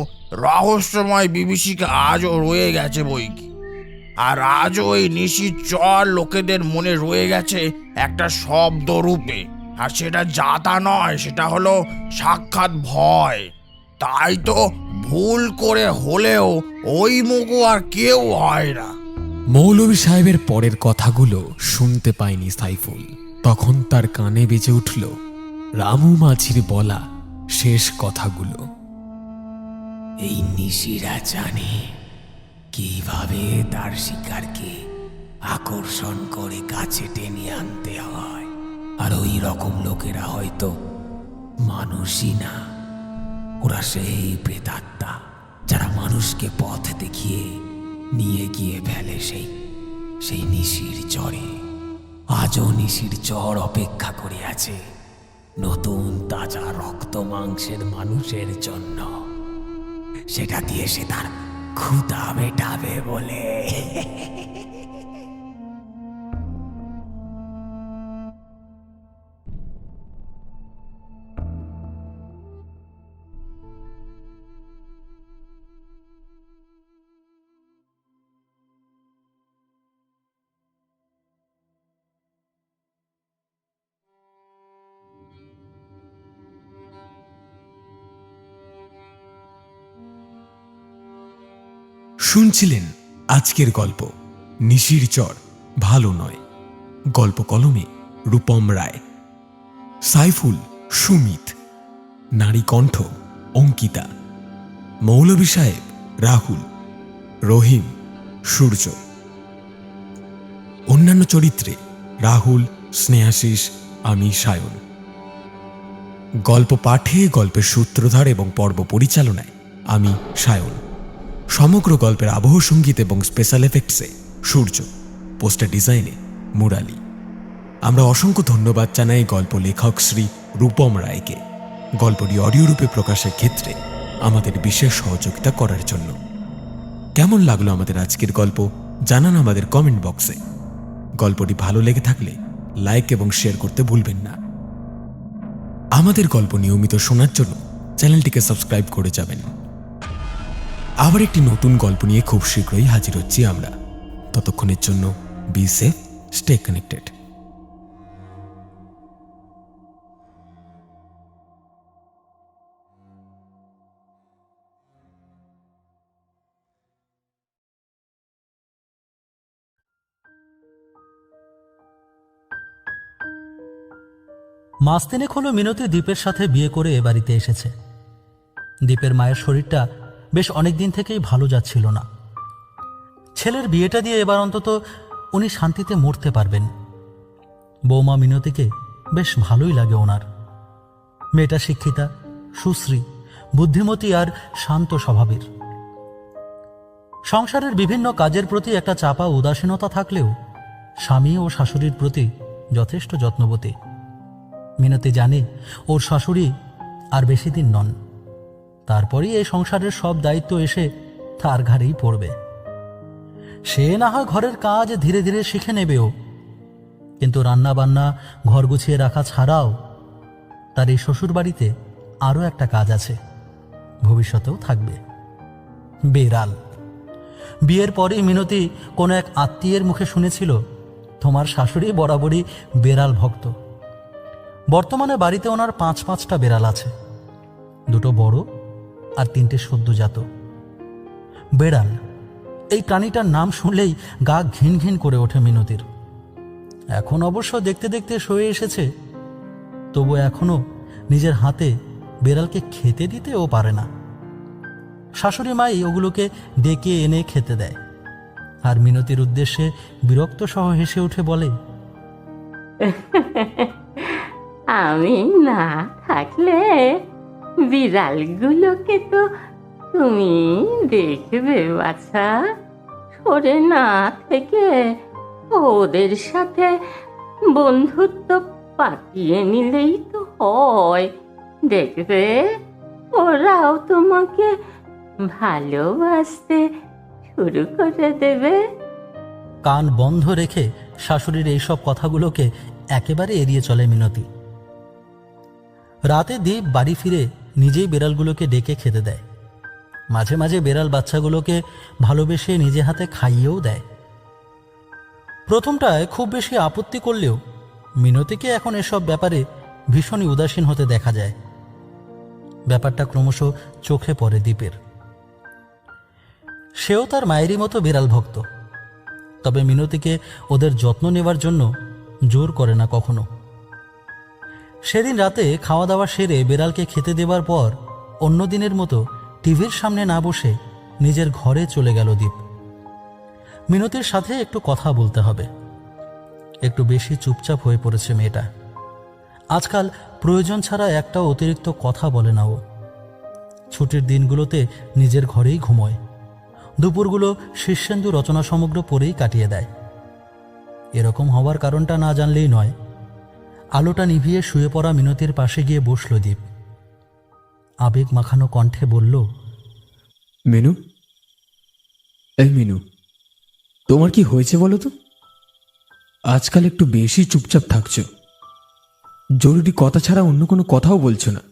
D: রহস্যময় বিভীষিকা আজও রয়ে গেছে বইকি। আর আজও ওই নিশির চর লোকেদের মনে রয়ে গেছে একটা শব্দ রূপে। আর সেটা যাতা নয়, সেটা হলো সাক্ষাৎ ভয়। তাই তো ভুল করে হলেও ওই মুখো আর কেউ হয় না।
A: মৌলভী সাহেবের পরের কথাগুলো শুনতে পায়নি সাইফুল। তখন তার কানে বেজে উঠল রামু মাঝির বলা শেষ কথাগুলো।
E: এই নিশিরা জানে কিভাবে তার শিকারকে আকর্ষণ করে কাছে টেনে আনতে হয়। আর ওই রকম লোকেরা হয়তো মানুষই না, ওরা সেই প্রেতাত্মা যারা মানুষকে পথ দেখিয়ে নিয়ে গিয়ে ফেলে সেই নিশির চরে। আজও নিশির চর অপেক্ষা করে আছে নতুন তাজা রক্ত মাংসের মানুষের জন্য। সেটা দিয়ে সে তার ক্ষুধা মেটাবে বলে।
A: শুনছিলেন আজকের গল্প নিশির চর ভালো নয়। গল্প কলমে রূপম রায়, সাইফুল সুমিত, নারী কণ্ঠ অঙ্কিতা, মৌলভী সাহেব রাহুল, রহিম সূর্য। অন্যান্য চরিত্রে রাহুল, স্নেহাশিস, আমি সায়ন। গল্প পাঠে, গল্পের সূত্রধার এবং পর্ব পরিচালনায় আমি সায়ন। সমগ্র গল্পের আবহ সঙ্গীত এবং স্পেশাল এফেক্টসে সূর্য, পোস্টার ডিজাইনে মুরালি। আমরা অসংখ্য ধন্যবাদ জানাই গল্প লেখক শ্রী রূপম রায়কে গল্পটি অডিও রূপে প্রকাশের ক্ষেত্রে আমাদের বিশেষ সহযোগিতা করার জন্য। কেমন লাগলো আমাদের আজকের গল্প জানান আমাদের কমেন্ট বক্সে। গল্পটি ভালো লেগে থাকলে লাইক এবং শেয়ার করতে ভুলবেন না। আমাদের গল্প নিয়মিত শোনার জন্য চ্যানেলটিকে সাবস্ক্রাইব করে যাবেন। আবার একটি নতুন গল্প নিয়ে খুব শীঘ্রই হাজির হচ্ছি আমরা। ততক্ষণের জন্য বি সেফ, স্টে কানেক্টেড।
G: মাস তিনেক হলো মিনতি দীপের সাথে বিয়ে করে এ বাড়িতে এসেছে। দীপের মায়ের শরীরটা বেশ অনেক দিন থেকেই ভালো যাচ্ছিল না। ছেলের বিয়েটা দিয়ে এবার অন্তত উনি শান্তিতে মরতে পারবেন। বৌমা মিনতিকে বেশ ভালোই লাগে ওনার। মেয়েটা শিক্ষিতা, সুশ্রী, বুদ্ধিমতী আর শান্ত স্বভাবের। সংসারের বিভিন্ন কাজের প্রতি একটা চাপা উদাসীনতা থাকলেও স্বামী ও শাশুড়ির প্রতি যথেষ্ট যত্নবতী। মিনতি জানে ওর শাশুড়ি আর বেশি দিন নন, তারপরই এই সংসারের সব দায়িত্ব এসে তার ঘাড়েই পড়বে। সে না হয় ঘরের কাজ ধীরে ধীরে শিখে নেবেও, কিন্তু রান্না বান্না, ঘর গুছিয়ে রাখা ছাড়াও তার এই শ্বশুর বাড়িতে আরও একটা কাজ আছে, ভবিষ্যতেও থাকবে। বেড়াল। বিয়ের পরেই মিনতি কোনো এক আত্মীয়ের মুখে শুনেছিল তোমার শাশুড়ি বরাবরই বেড়াল ভক্ত। বর্তমানে বাড়িতে ওনার 5-5টা বেড়াল আছে, 2টো বড় আর 3টে সদ্যজাত। বেড়াল এই প্রাণীটার নাম শুনলেই গা ঘিন ঘিন করে ওঠে মিনতির। এখন অবশ্য দেখতে দেখতে সয়ে এসেছে, তবু এখনো নিজের হাতে বেড়ালকে খেতে দিতেও পারে না। শাশুড়ি মাই ওগুলোকে ডেকে এনে খেতে দেয়, আর মিনতির উদ্দেশ্যে বিরক্ত সহ হেসে উঠে বলে,
C: আমি না থাকলে বিড়ালগুলোকে তো তুমি দেখবে বাছা। সরে না থেকে ওদের সাথে বন্ধুত্ব পাকিয়ে নিলেই তো হয়। দেখবে ওরাও তোমাকে ভালোবাসতে শুরু করে দেবে।
G: কান বন্ধ রেখে শাশুড়ির এইসব কথাগুলোকে একেবারে এড়িয়ে চলে মিনতি। রাতে দীপ বাড়ি ফিরে নিজেই বেড়ালগুলোকে ডেকে খেতে দেয়। মাঝে মাঝে বেড়াল বাচ্চাগুলোকে ভালোবেসে নিজে হাতে খাইয়েও দেয়। প্রথমটায় খুব বেশি আপত্তি করলেও মিনতিকে এখন এসব ব্যাপারে ভীষণই উদাসীন হতে দেখা যায়। ব্যাপারটা ক্রমশ চোখে পড়ে দীপের। সেও তার মায়েরই মতো বিড়াল ভক্ত, তবে মিনতিকে ওদের যত্ন নেওয়ার জন্য জোর করে না কখনো। সেদিন রাতে খাওয়া দাওয়া সেরে বেড়ালকে খেতে দেবার পর অন্য দিনের মতো টিভির সামনে না বসে নিজের ঘরে চলে গেল দীপ। মিনতির সাথে একটু কথা বলতে হবে। একটু বেশি চুপচাপ হয়ে পড়েছে মেয়েটা। আজকাল প্রয়োজন ছাড়া একটা অতিরিক্ত কথা বলে না ও। ছুটির দিনগুলোতে নিজের ঘরেই ঘুমোয়। দুপুরগুলো শীর্ষেন্দু রচনা সমগ্র পড়েই কাটিয়ে দেয়। এরকম হওয়ার কারণটা না জানলেই নয়। আলোটা নিভিয়ে শুয়ে পড়া মিনতির পাশে গিয়ে বসল দীপ। আবেগ মাখানো কণ্ঠে বলল,
A: মেনু, এই মিনু, তোমার কি হয়েছে বলো তো? আজকাল একটু বেশি চুপচাপ থাকছো, জরুরি কথা ছাড়া অন্য কোনো কথাও বলছো না।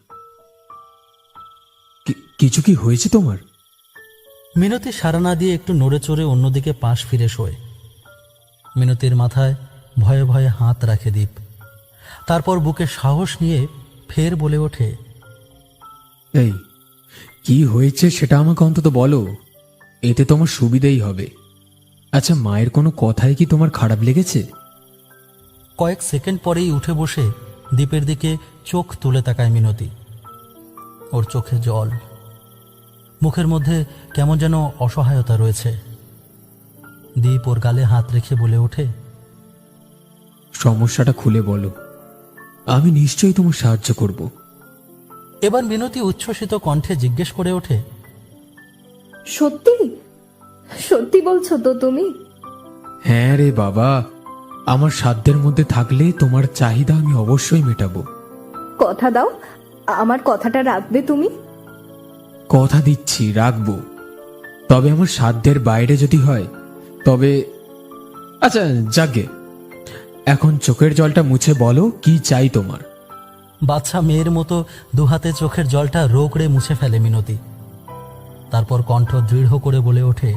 A: কিছু কি হয়েছে তোমার?
G: মিনতি সাড়া না দিয়ে একটু নড়ে চড়ে অন্যদিকে পাশ ফিরে শোয়। মিনতির মাথায় ভয়ে ভয়ে হাত রাখে দীপ। তারপর বুকে সাহস নিয়ে ফের বলে ওঠে,
A: এই, কি হয়েছে সেটা আমাকে অন্তত বলো, এতে তোমার সুবিধেই হবে। আচ্ছা, মায়ের কোনো কথায় কি তোমার খারাপ লেগেছে?
G: কয়েক সেকেন্ড পরেই উঠে বসে দীপের দিকে চোখ তুলে তাকায় মিনতি। ওর চোখে জল, মুখের মধ্যে কেমন যেন অসহায়তা রয়েছে। দীপ ওর গালে হাত রেখে বলে ওঠে,
A: সমস্যাটা খুলে বলো, আমি নিশ্চয়ই তোমার সাহায্য করব।
G: এবার মিনতি উচ্ছ্বসিত কণ্ঠে জিজ্ঞেস করে ওঠে,
H: সত্যি সত্যি বলছো তো তুমি?
A: হ্যাঁ রে বাবা, আমার সাধ্যের মধ্যে থাকলে তোমার চাহিদা আমি অবশ্যই মেটাবো।
H: কথা দাও, আমার কথাটা রাখবে তুমি?
A: কথা দিচ্ছি, রাখবো। তবে আমার সাধ্যের বাইরে যদি হয় তবে আচ্ছা যাগে, এখন চোখের জলটা মুছে বলো কি চাই তোমার।
G: বাচ্চা মেয়ের মতো দুহাতে চোখের জলটা রোকড়ে মুছে ফেলে মিনতি। তারপর কণ্ঠ দৃঢ় করে বলে ওঠে,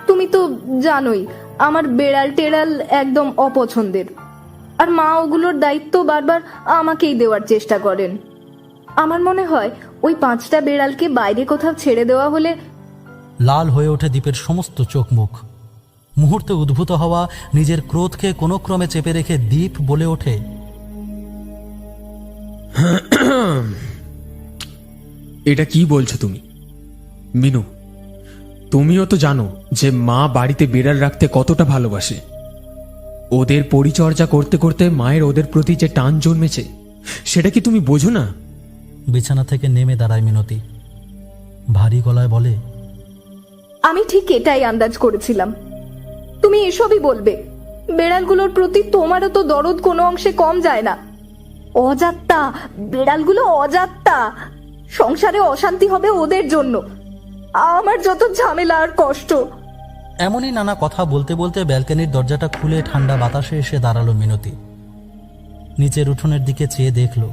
H: তুমি তো জানোই আমার বেড়াল টেড়াল একদম অপছন্দের, আর মা ওগুলোর দায়িত্ব বারবার আমাকেই দেওয়ার চেষ্টা করেন। আমার মনে হয় ওই 5টা বেড়ালকে বাইরে কোথাও ছেড়ে দেওয়া হলে।
G: লাল হয়ে ওঠে দীপের সমস্ত চোখ মুখ। মুহূর্তে উদ্ভূত হওয়া নিজের ক্রোধকে কোনো ক্রমে চেপে রেখে দীপ বলে ওঠে,
A: এটা কি বলছো তুমি মিনু? তুমিও তো জানো যে মা বাড়িতে বেড়াল রাখতে কতটা ভালোবাসে। ওদের পরিচর্যা করতে করতে মায়ের ওদের প্রতি যে টান জন্মেছে সেটা কি তুমি বোঝো না?
G: বিছানা থেকে নেমে দাঁড়ায় মিনতি। ভারী গলায় বলে,
H: আমি ঠিক এটাই আন্দাজ করেছিলাম তুমি এসবই বলবে। বেড়ালগুলোর প্রতি তোমারও তো দরদ কোনো অংশে কম যায় না। অজাত্তা, বেড়ালগুলো অজাত্তা। সংসারে অশান্তি হবে ওদের জন্য। আমার যত ঝামেলা আর কষ্ট।
G: এমনই নানা কথা বলতে বলতে ব্যালকনির দরজাটা খুলে ঠান্ডা বাতাসে এসে দাঁড়ালো মিনতি। নিচের উঠোনের দিকে চেয়ে দেখল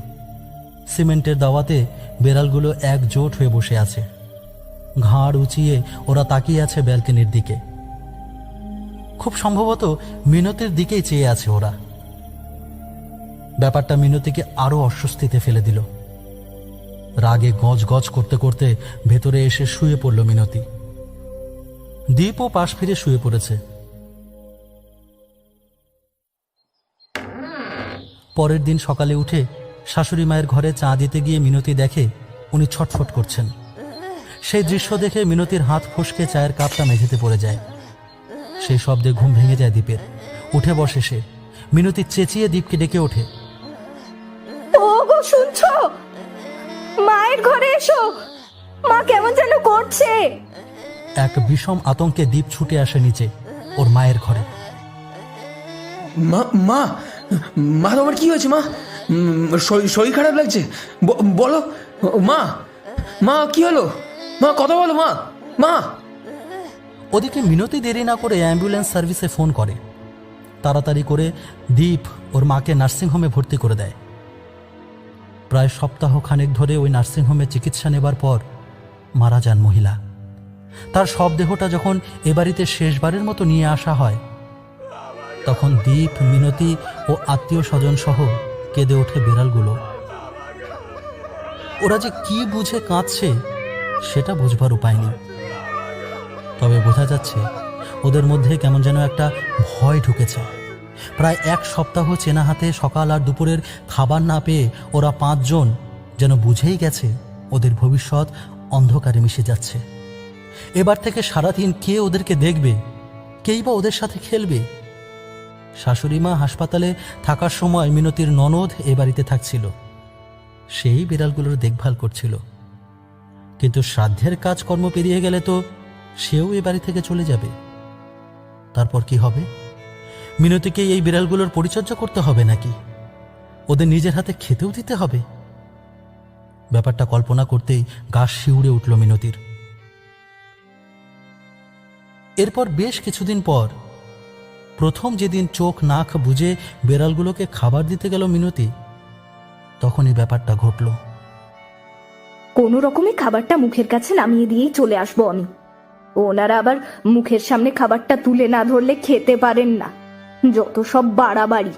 G: সিমেন্টের দাওয়াতে বেড়ালগুলো একজোট হয়ে বসে আছে। ঘাড় উঁচিয়ে ওরা তাকিয়ে আছে ব্যালকনির দিকে। খুব সম্ভবত মিনতির দিকেই চেয়ে আছে ওরা। ব্যাপারটা মিনতিকে আরো অস্বস্তিতে ফেলে দিল। রাগে গজ গজ করতে করতে ভেতরে এসে শুয়ে পড়ল মিনতি। দীপও পাশ ফিরে শুয়ে পড়েছে। পরের দিন সকালে উঠে শাশুড়ি মায়ের ঘরে চা দিতে গিয়ে মিনতি দেখে উনি ছটফট করছেন। সেই দৃশ্য দেখে মিনতির হাত ফসকে চায়ের কাপটা মেঝেতে পড়ে যায়। সেই শব্দে ঘুম ভেঙে যায় দীপের। উঠে বসে সে। মিনতি চেঁচিয়ে দীপকে ডেকে ওঠে,
H: ওগো শুনছো? মায়ের ঘরে এসো, মা কেমন যেন করছে।
G: এক বিষম আতঙ্কে দীপ ছুটে আসে নিচে ওর মায়ের ঘরে।
F: মা মা মা তোমার কি হয়েছে মা? শরীর খারাপ লাগছে, বলো মা। মা কি হলো মা? কথা বলো মা। মা।
G: ওদিকে মিনতি দেরি না করে অ্যাম্বুলেন্স সার্ভিসে ফোন করে। তাড়াতাড়ি করে দীপ ওর মাকে নার্সিংহোমে ভর্তি করে দেয়। প্রায় সপ্তাহ খানেক ধরে ওই নার্সিংহোমে চিকিৎসা নেবার পর মারা যান মহিলা। তার সব দেহটা যখন এ বাড়িতে শেষবারের মতো নিয়ে আসা হয়, তখন দীপ, মিনতি ও আত্মীয় স্বজন সহ কেঁদে ওঠে বেড়ালগুলো। ওরা যে কি বুঝে কাঁদছে সেটা বুঝবার উপায় নেই। তবে বোঝা যাচ্ছে ওদের মধ্যে কেমন যেন একটা ভয় ঢুকেছে। প্রায় 1 সপ্তাহ চেনা হাতে সকাল আর দুপুরের খাবার না পেয়ে ওরা 5 জন যেন বুঝেই গেছে ওদের ভবিষ্যৎ অন্ধকারে মিশে যাচ্ছে। এবার থেকে সারাদিন কে ওদেরকে দেখবে, কেই বা ওদের সাথে খেলবে। শাশুড়ি মা হাসপাতালে থাকার সময় মিনতির ননদ এ বাড়িতে থাকছিল। সেই বিড়ালগুলোর দেখভাল করছিল। কিন্তু শ্রাদ্ধের কাজকর্ম পেরিয়ে গেলে তো সেও এ বাড়ি থেকে চলে যাবে। তারপর কি হবে? মিনতিকে এই বিড়ালগুলোর পরিচর্যা করতে হবে নাকি ওদের নিজের হাতে খেতেও দিতে হবে? ব্যাপারটা কল্পনা করতেই গা শিউরে উঠল মিনতির। এরপর বেশ কিছুদিন পর প্রথম যেদিন চোখ নাক বুজে বেড়ালগুলোকে খাবার দিতে গেল মিনতি, তখনই ব্যাপারটা ঘটল।
H: কোনো রকমে খাবারটা মুখের কাছে নামিয়ে দিয়েই চলে আসবো আমি। ওনারা আবার মুখের সামনে খাবারটা তুলে না ধরলে খেতে পারেন না। যত সব বাড়াবাড়ি।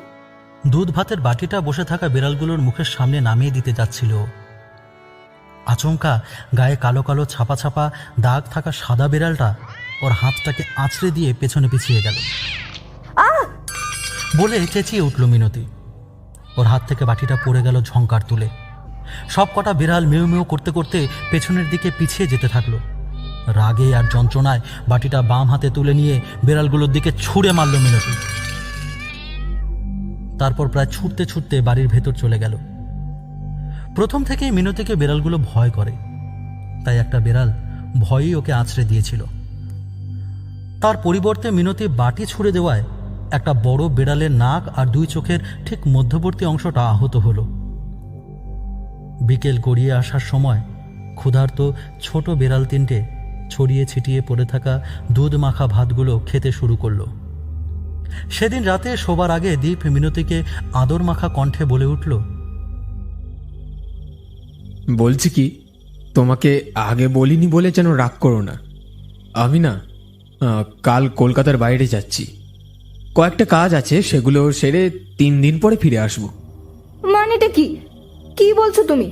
G: দুধ ভাতের বাটিটা বসে থাকা বিড়ালগুলোর মুখের সামনে নামিয়ে দিতে যাচ্ছিল। আচমকা গায়ে কালো কালো ছাপা ছাপা দাগ থাকা সাদা বিড়ালটা ওর হাতটাকে আঁচড়ে দিয়ে পেছনে পিছিয়ে গেল। বলে চেঁচিয়ে উঠল মিনতি। ওর হাত থেকে বাটিটা পড়ে গেল ঝংকার তুলে। সব কটা বিড়াল মেউ মেউ করতে করতে পেছনের দিকে পিছিয়ে যেতে থাকলো। রাগে আর যন্ত্রণায় বাটিটা বাম হাতে তুলে নিয়ে বিড়ালগুলোর দিকে ছুঁড়ে মারল মিনতি। তারপর প্রায় ছুটতে ছুটতে বাড়ির ভেতর চলে গেল। প্রথম থেকেই মিনতিকে বিড়ালগুলো ভয় করে, তাই একটা বিড়াল ভয়ই ওকে আছড়ে দিয়েছিল। তার পরিবর্তে মিনতি বাটি ছুঁড়ে দেওয়ায় একটা বড় বিড়ালের নাক আর দুই চোখের ঠিক মধ্যবর্তী অংশটা আহত হলো। বিকেল গড়িয়ে আসার সময় ক্ষুধার্ত ছোট বিড়াল তিনটে ছড়িয়ে ছিটিয়ে পড়ে থাকা দুধ মাখা ভাতগুলো খেতে শুরু করলো। সেদিন রাতে শোবার আগে দীপ মিনতিকে আদর মাখা কণ্ঠে বলে উঠল,
A: বলছি কি, তোমাকে আগে বলিনি বলে যেন রাগ করো না। আমি না কাল কলকাতার বাইরে যাচ্ছি। কয়েকটা কাজ আছে, সেগুলো সেরে 3 দিন পরে ফিরে আসবো।
H: মানেটা কি? কি বলছো তুমি?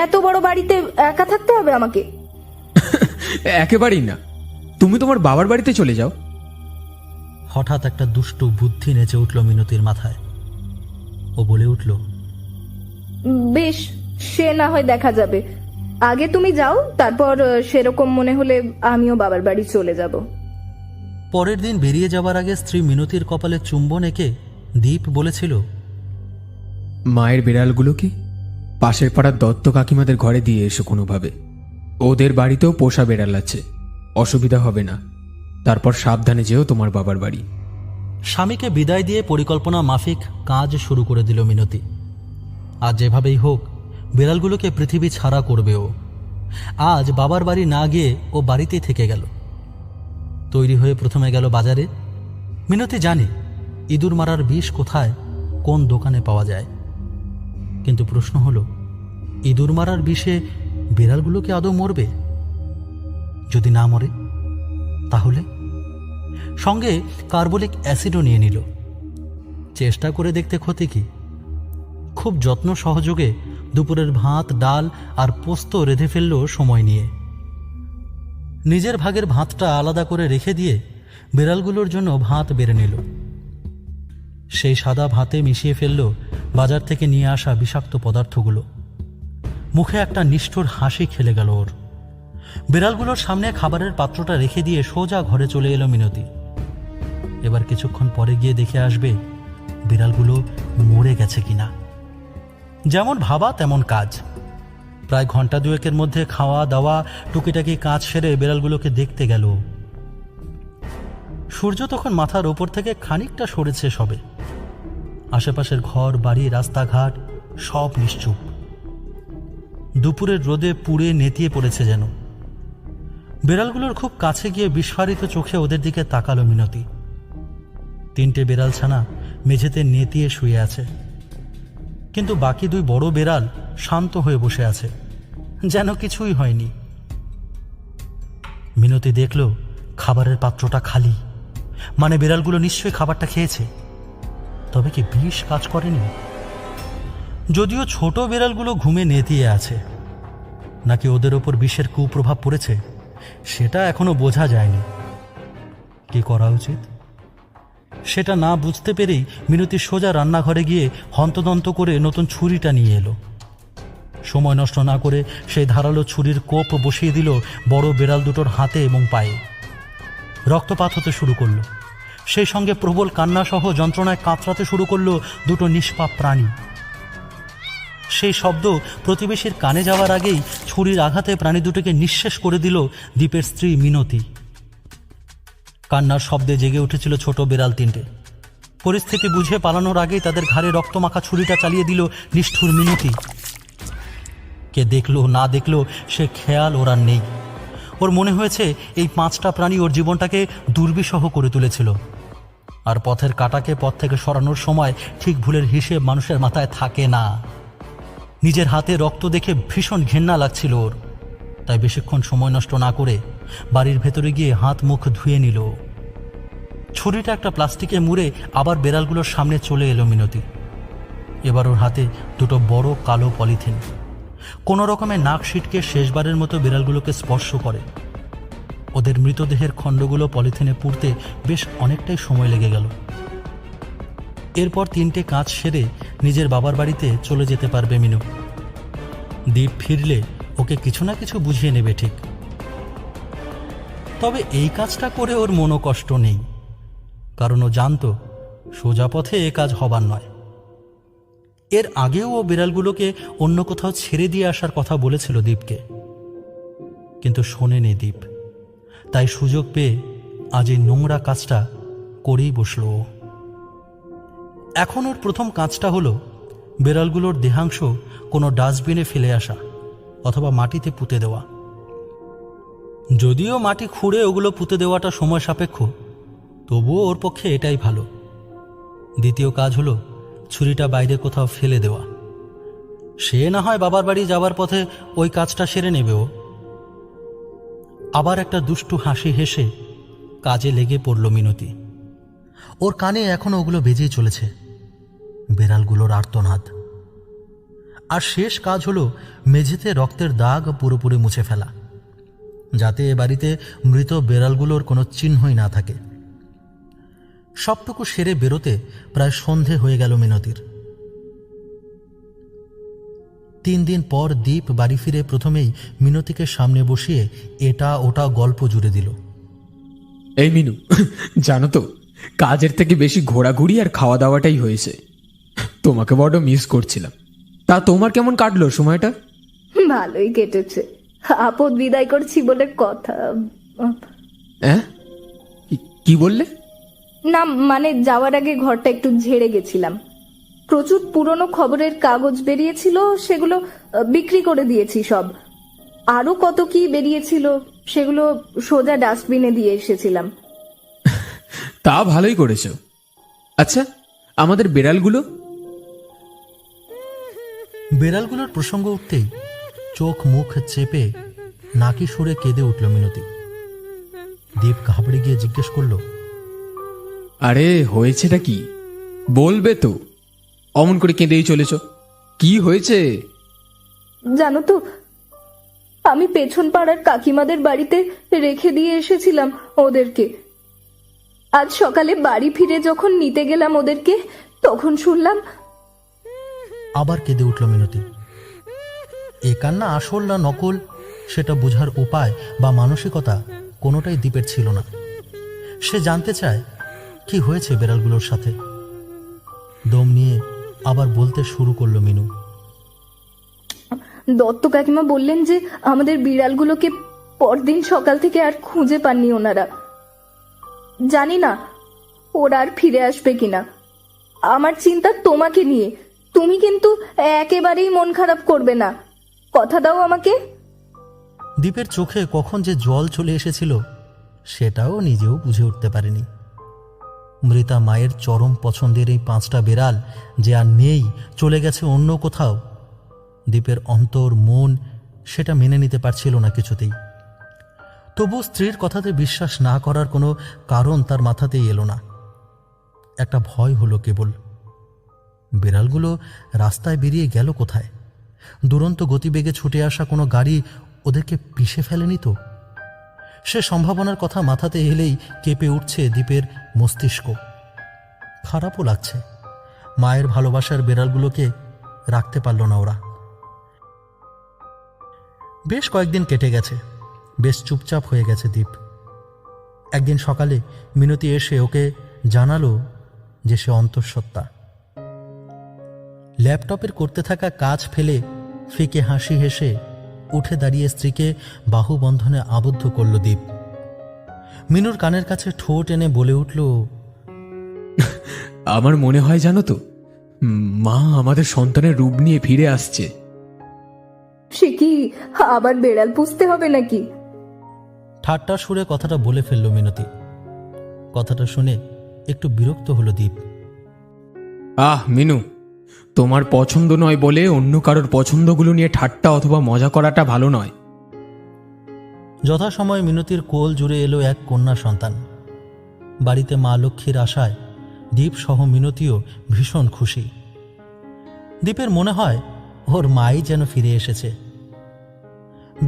H: এত বড় বাড়িতে একা থাকতে হবে আমাকে?
A: একেবারেই না, তুমি তোমার বাবার বাড়িতে চলে যাও।
G: হঠাৎ একটা দুষ্টু বুদ্ধি নেচে উঠল মিনতির মাথায়। ও বলে উঠল,
H: বেশ, সে না হয় দেখা যাবে। আগে তুমি যাও, তারপর সেরকম মনে হলে আমিও বাবার বাড়ি চলে যাব।
G: পরের দিন বেরিয়ে যাবার আগে স্ত্রী মিনতির কপালে চুম্বন এঁকে দীপ বলেছিল,
A: মায়ের বিড়ালগুলোকে পাশের পাড়ার দত্ত কাকিমাদের ঘরে দিয়ে এসো কোনোভাবে। ওদের বাড়িতেও পোষা বিড়াল আছে, অসুবিধা হবে না। তারপর সাবধানে যেও তোমার বাবার বাড়ি।
G: স্বামীকে বিদায় দিয়ে পরিকল্পনা মাফিক কাজ শুরু করে দিল মিনতি। আজ যেভাবেই হোক বিড়ালগুলোকে পৃথিবী ছাড়া করবে ও। আজ বাবার বাড়ি না গিয়ে ও বাড়িতেই থেকে গেল। তৈরি হয়ে প্রথমে গেল বাজারে। মিনতি জানে ইঁদুর মারার বিষ কোথায়, কোন দোকানে পাওয়া যায়। কিন্তু প্রশ্ন হলো, ইঁদুর মারার বিষে বিড়ালগুলোকে আদৌ মরবে? যদি না মরে তাহলে? সঙ্গে কার্বলিক অ্যাসিডও নিয়ে নিল। চেষ্টা করে দেখতে ক্ষতি কি। খুব যত্ন সহযোগে দুপুরের ভাত, ডাল আর পোস্ত রেঁধে ফেলল সময় নিয়ে। নিজের ভাগের ভাতটা আলাদা করে রেখে দিয়ে বিড়ালগুলোর জন্য ভাত বেড়ে নিল। সেই সাদা ভাতে মিশিয়ে ফেলল বাজার থেকে নিয়ে আসা বিষাক্ত পদার্থগুলো। মুখে একটা নিষ্ঠুর হাসি খেলে গেল ওর। বিড়ালগুলোর সামনে খাবারের পাত্রটা রেখে দিয়ে সোজা ঘরে চলে এলো মিনতি। এবার কিছুক্ষণ পরে গিয়ে দেখে আসবে বিড়ালগুলো মরে গেছে কিনা। যেমন ভাবা তেমন কাজ। প্রায় ঘন্টা দুয়েকের মধ্যে খাওয়া দাওয়া টুকিটাকি কাজ সেরে বিড়ালগুলোকে দেখতে গেল। সূর্য তখন মাথার ওপর থেকে খানিকটা সরেছে সবে। আশেপাশের ঘর বাড়ি রাস্তাঘাট সব নিশ্চুপ। দুপুরের রোদে পুড়ে নেতিয়ে পড়েছে যেন। বিড়ালগুলোর খুব কাছে গিয়ে বিস্ফারিত চোখে ওদের দিকে তাকালো মিনতি। 3টে বিড়াল ছানা মেঝেতে নেতিয়ে শুয়ে আছে, কিন্তু বাকি 2 বড় বিড়াল শান্ত হয়ে বসে আছে, যেন কিছুই হয়নি। মিনতি দেখল খাবারের পাত্রটা খালি, মানে বিড়ালগুলো নিশ্চয়ই খাবারটা খেয়েছে। তবে কি বিষ কাজ করেনি? যদিও ছোট বিড়ালগুলো ঘুমে নেতিয়ে আছে, নাকি ওদের ওপর বিষের কুপ্রভাব পড়েছে সেটা এখনো বোঝা যায়নি। কি করা উচিত সেটা না বুঝতে পেরেই মিনতি সোজা রান্নাঘরে গিয়ে হন্তদন্ত করে নতুন ছুরিটা নিয়ে এলো। সময় নষ্ট না করে সেই ধারালো ছুরির কোপ বসিয়ে দিল বড় বিড়াল দুটোর হাতে এবং পায়ে। রক্তপাত হতে শুরু করলো। সেই সঙ্গে প্রবল কান্নাসহ যন্ত্রণায় কাতরাতে শুরু করলো দুটো নিষ্পাপ প্রাণী। সেই শব্দ প্রতিবেশীর কানে যাওয়ার আগেই ছুরির আঘাতে প্রাণী দুটোকে নিঃশেষ করে দিল দীপের স্ত্রী মিনতি। কান্নার শব্দে জেগে উঠেছিল ছোট বিড়াল 3টে। পরিস্থিতি বুঝে পালানোর আগেই তাদের ঘাড়ে রক্তমাখা ছুরিটা চালিয়ে দিল নিষ্ঠুর মিনতি। কে দেখলো না দেখলো সে খেয়াল ওরা নেই। ওর মনে হয়েছে এই 5টা প্রাণী ওর জীবনটাকে দুর্বিষহ করে তুলেছিল। আর পথের কাঁটাকে পথ থেকে সরানোর সময় ঠিক ভুলের হিসেব মানুষের মাথায় থাকে না। নিজের হাতে রক্ত দেখে ভীষণ ঘেন্না লাগছিল ওর, তাই বেশিক্ষণ সময় নষ্ট না করে বাড়ির ভেতরে গিয়ে হাত মুখ ধুয়ে নিল। ছুরিটা একটা প্লাস্টিকে মুড়ে আবার বেড়ালগুলোর সামনে চলে এলো মিনতি। এবার ওর হাতে দুটো বড় কালো পলিথিন। কোনো রকমে নাক সিটকে শেষবারের মতো বিড়ালগুলোকে স্পর্শ করে। ওদের মৃতদেহের খণ্ডগুলো পলিথিনে পুড়তে বেশ অনেকটাই সময় লেগে গেল। এরপর 3টে কাজ সেরে নিজের বাবার বাড়িতে চলে যেতে পারবে মিনু। দীপ ফিরলে ওকে কিছু না কিছু বুঝিয়ে নেবে ঠিক। তবে এই কাজটা করে ওর মনোকষ্ট নেই, কারণ ও জানতো সোজা পথে এ কাজ হবার নয়। এর আগেও ও বিড়ালগুলোকে অন্য কোথাও ছেড়ে দিয়ে আসার কথা বলেছিল দীপকে, কিন্তু শোনেনি দীপ। তাই সুযোগ পেয়ে আজ এই নোংরা কাজটা করেই বসল ও। এখন ওর প্রথম কাজটা হলো বিড়ালগুলোর দেহাংশ কোনো ডাস্টবিনে ফেলে আসা অথবা মাটিতে পুঁতে দেওয়া। যদিও মাটি খুঁড়ে ওগুলো পুঁতে দেওয়াটা সময় সাপেক্ষ, তবুও ওর পক্ষে এটাই ভালো। দ্বিতীয় কাজ হলো ছুরিটা বাইরে কোথাও ফেলে দেওয়া। সে না হয় বাবার বাড়ি যাওয়ার পথে ওই কাজটা সেরে নেবে ও। আবার একটা দুষ্টু হাসি হেসে কাজে লেগে পড়ল মিনতি। ওর কানে এখনো ওগুলো বেজেই চলেছে, বেড়ালগুলোর আর্তনাদ। আর শেষ কাজ হলো মেঝেতে রক্তের দাগ পুরোপুরি মুছে ফেলা, যাতে এ বাড়িতে মৃত বেড়ালগুলোর কোনো চিহ্নই না থাকে। সবটুকু সেরে বেরোতে প্রায় সন্ধে হয়ে গেল মিনতির। 3 দিন পর দীপ বাড়ি ফিরে প্রথমেই মিনতিকে সামনে বসিয়ে এটা ওটা গল্প জুড়ে দিল।
A: এই মিনু, জানো তো কাজের থেকে বেশি ঘোরাঘুরি আর খাওয়া দাওয়াটাই হয়েছে। তোমাকে বড্ড মিস করছিলাম। তা তোমার কেমন কাটলো সময়টা?
H: ভালোই কেটেছে, আপদ বিদায় করছি বলে কথা।
A: হ্যাঁ, কি বললে?
H: না মানে যাওয়ার আগে ঘরটা একটু ঝেড়ে গেছিলাম। প্রচুর পুরনো খবরের কাগজ বেরিয়েছিল, সেগুলো বিক্রি করে দিয়েছি সব। আরো কত কি বেরিয়েছিল সেগুলো সোজা ডাস্টবিনে দিয়ে এসেছিলাম।
A: তা ভালোই করেছো। আচ্ছা, আমাদের বিড়ালগুলো?
G: বেড়ালগুলোর প্রসঙ্গ উঠতেই চোখ মুখ চেপে নাকি সুরে কেঁদে উঠল মিনতি। দীপ ঘাবড়ে গিয়ে জিজ্ঞেস করল,
A: আরে হয়েছেটা কি বলবে তো? অমন করে কেঁদেই চলেছ, কি হয়েছে?
H: জানো তো, আমি পেছন পাড়ার কাকিমাদের বাড়িতে রেখে দিয়ে এসেছিলাম ওদেরকে। আজ সকালে বাড়ি ফিরে যখন নিতে গেলাম ওদেরকে, তখন শুনলাম।
G: আবার কেঁদে উঠল মিনতি। এ কান্না আসল না নকল সেটা বোঝার উপায় বা মানসিকতা কোনোটাই দীপের ছিল না। সে জানতে চায় কি হয়েছে বেড়ালগুলোর সাথে। দম নিয়ে আবার বলতে শুরু করলো মিনু।
H: দত্ত কাকিমা বললেন যে আমাদের বিড়ালগুলোকে পরদিন সকাল থেকে আর খুঁজে পাননি ওনারা। জানি না ওরা আর ফিরে আসবে কিনা। আমার চিন্তা তোমাকে নিয়ে। তুমি কিন্তু একেবারেই মন খারাপ করবে না, কথা দাও আমাকে।
G: দীপের চোখে কখন যে জল চলে এসেছিল সেটাও নিজেও বুঝে উঠতে পারেনি। মৃতা মায়ের চরম পছন্দের এই 5টা বেড়াল যে আর নেই, চলে গেছে অন্য কোথাও, দীপের অন্তর মন সেটা মেনে নিতে পারছিল না কিছুতেই। তবু স্ত্রীর কথাতে বিশ্বাস না করার কোনো কারণ তার মাথাতেই এলো না। একটা ভয় হলো কেবল। বিড়ালগুলো রাস্তায় বেরিয়ে গেল কোথায়? দুরন্ত গতিবেগে ছুটে আসা কোনো গাড়ি ওদেরকে পিষে ফেলেনি তো? সে সম্ভাবনার কথা মাথাতে এলেই কেঁপে উঠছে দীপের মস্তিষ্ক। খারাপও লাগছে, মায়ের ভালোবাসার বিড়ালগুলোকে রাখতে পারল না ওরা। বেশ কয়েকদিন কেটে গেছে, বেশ চুপচাপ হয়ে গেছে দীপ। একদিন সকালে মিনতি এসে ওকে জানালো যে সে অন্তঃসত্ত্বা। ল্যাপটপের করতে থাকা কাজ ফেলে ফিকে হাসি হেসে উঠে দাঁড়িয়ে স্ত্রীকে বাহুবন্ধনে আবদ্ধ করল দীপ। মিনুর কানের কাছে ঠোঁট এনে বলে উঠল,
A: আমার মনে হয় জানো তো, মা আমাদের সন্তানের রূপ নিয়ে ফিরে আসছে।
H: সে কি আবার বেড়াল পুষতে হবে নাকি?
G: ঠাট্টার সুরে কথাটা বলে ফেলল মিনতি। কথাটা শুনে একটু বিরক্ত হলো দীপ।
A: মিনু, তোমার পছন্দ নয় বলে অন্য কারোর পছন্দগুলো নিয়ে ঠাট্টা অথবা মজা করাটা ভালো নয়।
G: যথাসময়ে মিনতির কোল জুড়ে এলো এক কন্যা সন্তান। বাড়িতে মা লক্ষ্মীর আশায় দীপ সহ মিনতিও ভীষণ খুশি। দীপের মনে হয় ওর মাই যেন ফিরে এসেছে।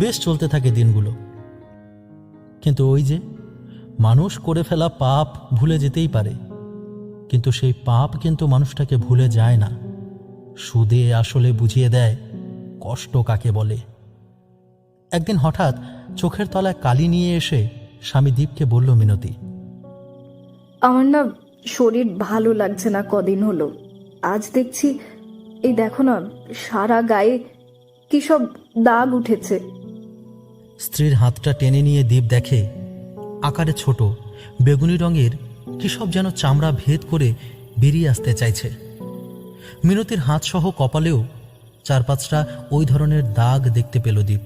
G: বেশ চলতে থাকে দিনগুলো। কিন্তু ওই যে, মানুষ করে ফেলা পাপ ভুলে যেতেই পারে, কিন্তু সেই পাপ কিন্তু মানুষটাকে ভুলে যায় না। সুদে আসলে বুঝিয়ে দেয় কষ্ট কাকে বলে। একদিন হঠাৎ চোখের তলায় কালি নিয়ে এসে স্বামী দীপকে বলল মিনতি,
H: আমার না শরীর ভালো লাগছে না কদিন হলো। আজ দেখছি এই দেখো না, সারা গায়ে কি সব দাগ উঠেছে।
G: স্ত্রীর হাতটা টেনে নিয়ে দীপ দেখে আকারে ছোট বেগুনি রঙের কি সব যেন চামড়া ভেদ করে বেরিয়ে আসতে চাইছে। মিনতির হাত সহ কপালেও 4-5টা ওই ধরনের দাগ দেখতে পেল দীপ।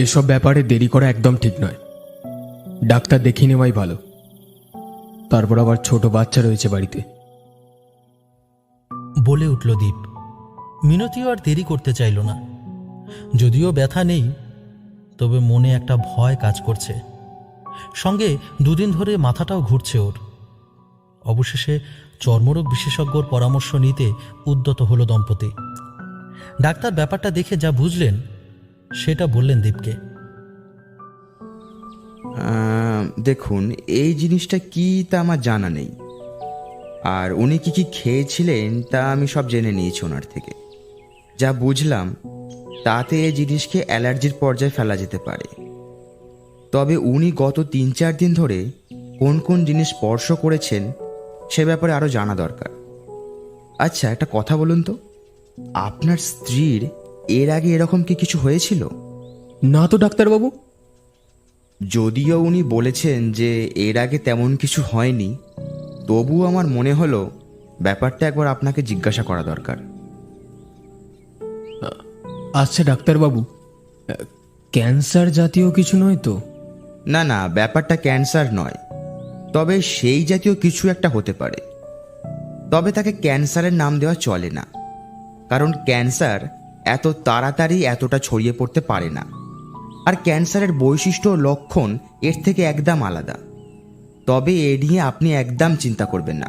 A: এসব ব্যাপারে দেরি করা একদম ঠিক নয়, ডাক্তার দেখিয়ে নেওয়াই ভালো। তারপর আবার ছোট বাচ্চা রয়েছে বাড়িতে।
G: বলে উঠল দীপ। মিনতিও আর দেরি করতে চাইল না। যদিও ব্যথা নেই, তবে মনে একটা ভয় কাজ করছে। সঙ্গে দুদিন ধরে মাথাটাও ঘুরছে ওর। অবশেষে চর্মরোগ বিশেষজ্ঞর পরামর্শ নিতে উদ্যত হলো দম্পতি। ডাক্তার ব্যাপারটা দেখে যা বুঝলেন সেটা বললেন দীপকে।
I: দেখুন, এই জিনিসটা কি তা আমার জানা নেই, আর উনি কি কি খেয়েছিলেন তা আমি সব জেনে নিয়েছি ওনার থেকে। যা বুঝলাম তাতে এই জিনিসকে অ্যালার্জির পর্যায়ে ফেলা যেতে পারে। তবে উনি গত 3-4 দিন ধরে কোন কোন জিনিস স্পর্শ করেছেন সে ব্যাপারে আরও জানা দরকার। আচ্ছা, একটা কথা বলুন তো, আপনার স্ত্রীর এর আগে এরকম কি কিছু হয়েছিল?
A: না তো ডাক্তারবাবু।
I: যদিও উনি বলেছেন যে এর আগে তেমন কিছু হয়নি, তবুও আমার মনে হলো ব্যাপারটা একবার আপনাকে জিজ্ঞাসা করা দরকার।
A: আচ্ছা ডাক্তারবাবু, ক্যান্সার জাতীয় কিছু নয় তো?
I: না না, ব্যাপারটা ক্যান্সার নয়, তবে সেই জাতীয় কিছু একটা হতে পারে। তবে তাকে ক্যান্সারের নাম দেওয়া চলে না, কারণ ক্যান্সার এত তাড়াতাড়ি এতটা ছড়িয়ে পড়তে পারে না। আর ক্যান্সারের বৈশিষ্ট্য ও লক্ষণ এর থেকে একদম আলাদা। তবে এ নিয়ে আপনি একদম চিন্তা করবেন না।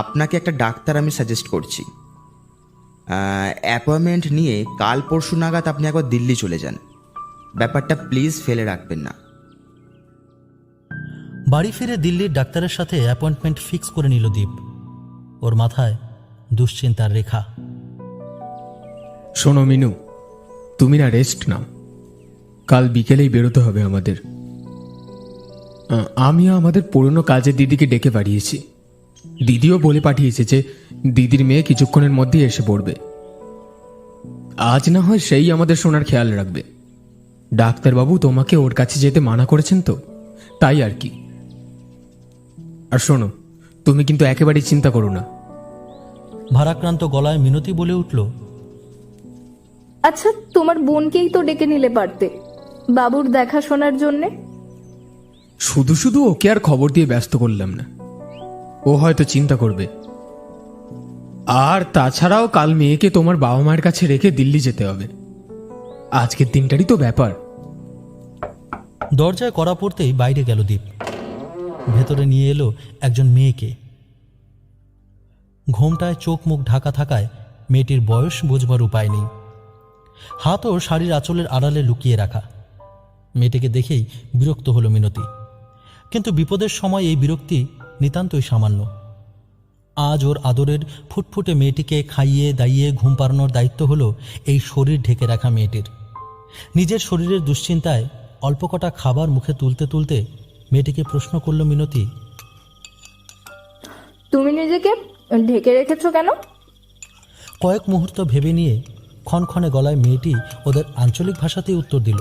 I: আপনাকে একটা ডাক্তার আমি সাজেস্ট করছি। অ্যাপয়েন্টমেন্ট নিয়ে কাল পরশু নাগাদ আপনি একবার দিল্লি চলে যান। ব্যাপারটা প্লিজ ফেলে রাখবেন না।
G: বাড়ি ফিরে দিল্লির ডাক্তারের সাথে অ্যাপয়েন্টমেন্ট ফিক্স করে নিল দীপ। ওর মাথায় দুশ্চিন্তার রেখা।
A: শোনো মিনু, তুমি না রেস্ট নাও, কাল বিকেলেই বেরোতে হবে আমাদের। আমি আমাদের পুরনো কাজের দিদিকে ডেকে পাঠিয়েছি। দিদিও বলে পাঠিয়েছে যে দিদির মেয়ে কিছুক্ষণের মধ্যেই এসে পড়বে। আজ না হয় সেই আমাদের শোনার খেয়াল রাখবে। ডাক্তারবাবু তোমাকে ওর কাছে যেতে মানা করেছেন তো, তাই আর কি। আর শোনো, তুমি কিন্তু একেবারেই চিন্তা করো না।
G: ভারাক্রান্ত গলায় মিনতি বলে উঠল,
H: আচ্ছা, তোমার বোনকেই তো ডেকে নিলে পারতে বাবুর দেখাশোনার জন্যে।
A: শুধু শুধু ওকে আর খবর দিয়ে ব্যস্ত করলাম না, ও হয়তো চিন্তা করবে। আর তাছাড়াও কাল মেয়েকে তোমার বাবা মায়ের কাছে রেখে দিল্লি যেতে হবে। আজকের দিনটারই তো ব্যাপার।
G: দরজায় কড়া পড়তেই বাইরে গেল দীপ। ভেতরে নিয়ে এলো একজন মেয়েকে। ঘোমটায় চোখ মুখ ঢাকা থাকায় মেয়েটির বয়স বোঝবার উপায় নেই। হাতও শাড়ির আঁচলের আড়ালে লুকিয়ে রাখা। মেয়েটিকে দেখেই বিরক্ত হলো মিনতি, কিন্তু বিপদের সময় এই বিরক্তি নিতান্তই সামান্য। আজ ওর আদরের ফুটফুটে মেয়েটিকে খাইয়ে দাইয়ে ঘুম পাড়ানোর দায়িত্ব হলো এই শরীর ঢেকে রাখা মেয়েটির। নিজের শরীরের দুশ্চিন্তায় অল্প কটা খাবার মুখে তুলতে তুলতে মেয়েটিকে প্রশ্ন করল মিনতি,
H: তুমি নিজেকে ঢেকে রেখেছো কেন?
G: কয়েক মুহূর্ত ভেবে নিয়ে ক্ষণক্ষণে গলায় মেয়েটি ওদের আঞ্চলিক ভাষাতেই উত্তর দিল,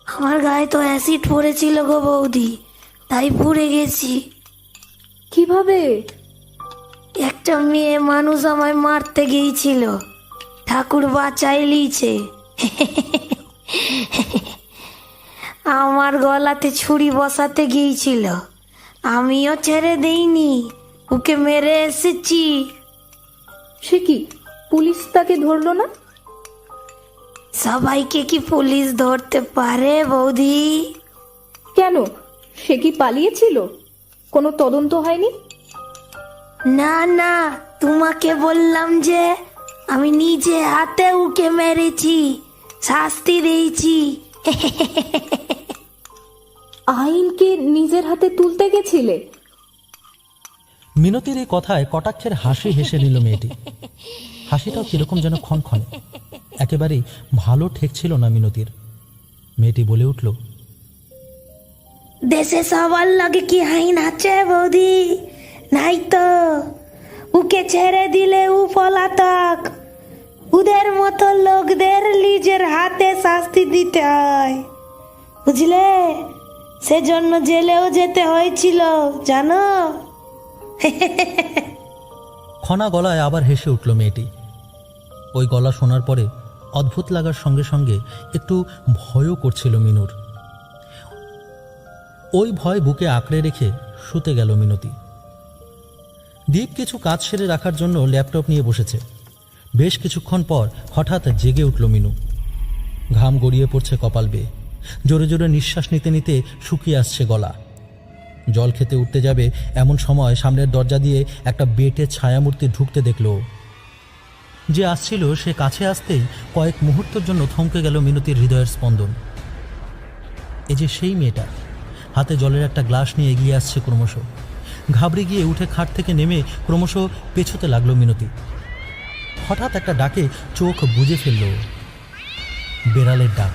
C: আমার গায়ে তো অ্যাসিড পড়েছিল গো বৌদি, তাই পুড়ে গেছি।
H: কিভাবে?
C: একটা মেয়ে মানুষ আমায় মারতে গিয়েছিল, ঠাকুর বাঁচাই লিছে। আমার গলাতে ছুরি বসাতে গিয়েছিল, আমিও ছেড়ে দেইনি, ওকে মেরে এসেছি।
H: সে কি, পুলিশ তাকে ধরলো না?
C: সবাইকে কি পুলিশ ধরতে পারে বৌদি?
H: কেন, সে কি পালিয়েছিল? কোনো তদন্ত হয়নি?
C: না না, তোমাকে বললাম যে আমি নিজে হাতে ওকে মেরেছি, শাস্তি দিয়েছি।
H: আইনকে নিজের হাতে তুলতে গেছিলে?
G: মিনতির এই কথায় কটাক্ষের হাসি হেসে নিল মেয়েটি। হাসিটাও কিরকম যেন ক্ষণক্ষণে, একেবারেই ভালো ঠেকছিল না মিনতির। মেয়েটি বলে উঠল,
C: দেশে সবার লাগে কি আইন আছে বৌদি? নাই তো, ওকে ছেড়ে দিলে ও পলাতক। ওদের মতো লোকদের নিজের হাতে শাস্তি দিতে হয়, বুঝলে? সেজন্য জেলেও যেতে হয়েছিল, জানো?
G: খনা গলায় আবার হেসে উঠল মেয়েটি। ওই গলা শোনার পরে অদ্ভুত লাগার সঙ্গে সঙ্গে একটু ভয়ও করছিল মিনুর। ওই ভয় বুকে আঁকড়ে রেখে শুতে গেল মিনতি। দীপ কিছু কাজ সেরে রাখার জন্য ল্যাপটপ নিয়ে বসেছে। বেশ কিছুক্ষণ পর হঠাৎ জেগে উঠল মিনু। ঘাম গড়িয়ে পড়ছে কপাল বেয়ে, জোরে জোরে নিঃশ্বাস নিতে নিতে শুকিয়ে আসছে গলা। জল খেতে উঠতে যাবে এমন সময় সামনের দরজা দিয়ে একটা বেটে ছায়ামূর্তি ঢুকতে দেখল। যে আসছিল সে কাছে আসতেই কয়েক মুহূর্তের জন্য থমকে গেল মিনতির হৃদয়ের স্পন্দন। এ যে সেই মেয়েটা, হাতে জলের একটা গ্লাস নিয়ে এগিয়ে আসছে ক্রমশ। ঘাবড়ে গিয়ে উঠে খাট থেকে নেমে ক্রমশ পেছোতে লাগলো মিনতি। হঠাৎ একটা ডাকে চোখ বুজে ফেলল। বেড়ালের ডাক।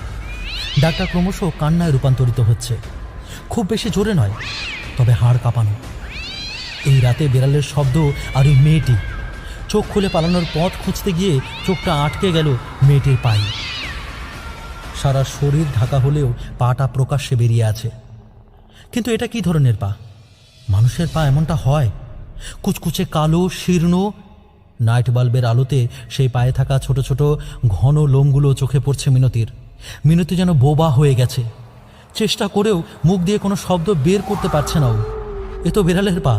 G: ডাকটা ক্রমশ কান্নায় রূপান্তরিত হচ্ছে। খুব বেশি জোরে নয়, তবে হাড় কাঁপানো। এই রাতে বেড়ালের শব্দ আর ওই মেয়েটি। চোখ খুলে পালানোর পথ খুঁজতে গিয়ে চোখটা আটকে গেল মেয়েটির পায়ে। সারা শরীর ঢাকা হলেও পাটা প্রকাশ্যে বেরিয়ে আছে। কিন্তু এটা কি ধরনের পা? মানুষের পা এমনটা হয়? কুচকুচে কালো, শীর্ণ। নাইট বাল্বের আলোতে সেই পায়ে থাকা ছোট ছোট ঘন লোমগুলো চোখে পড়ছে মিনতির। মিনতি যেন বোবা হয়ে গেছে। চেষ্টা করেও মুখ দিয়ে কোনো শব্দ বের করতে পারছে না ও। এ তো বিড়ালের পা।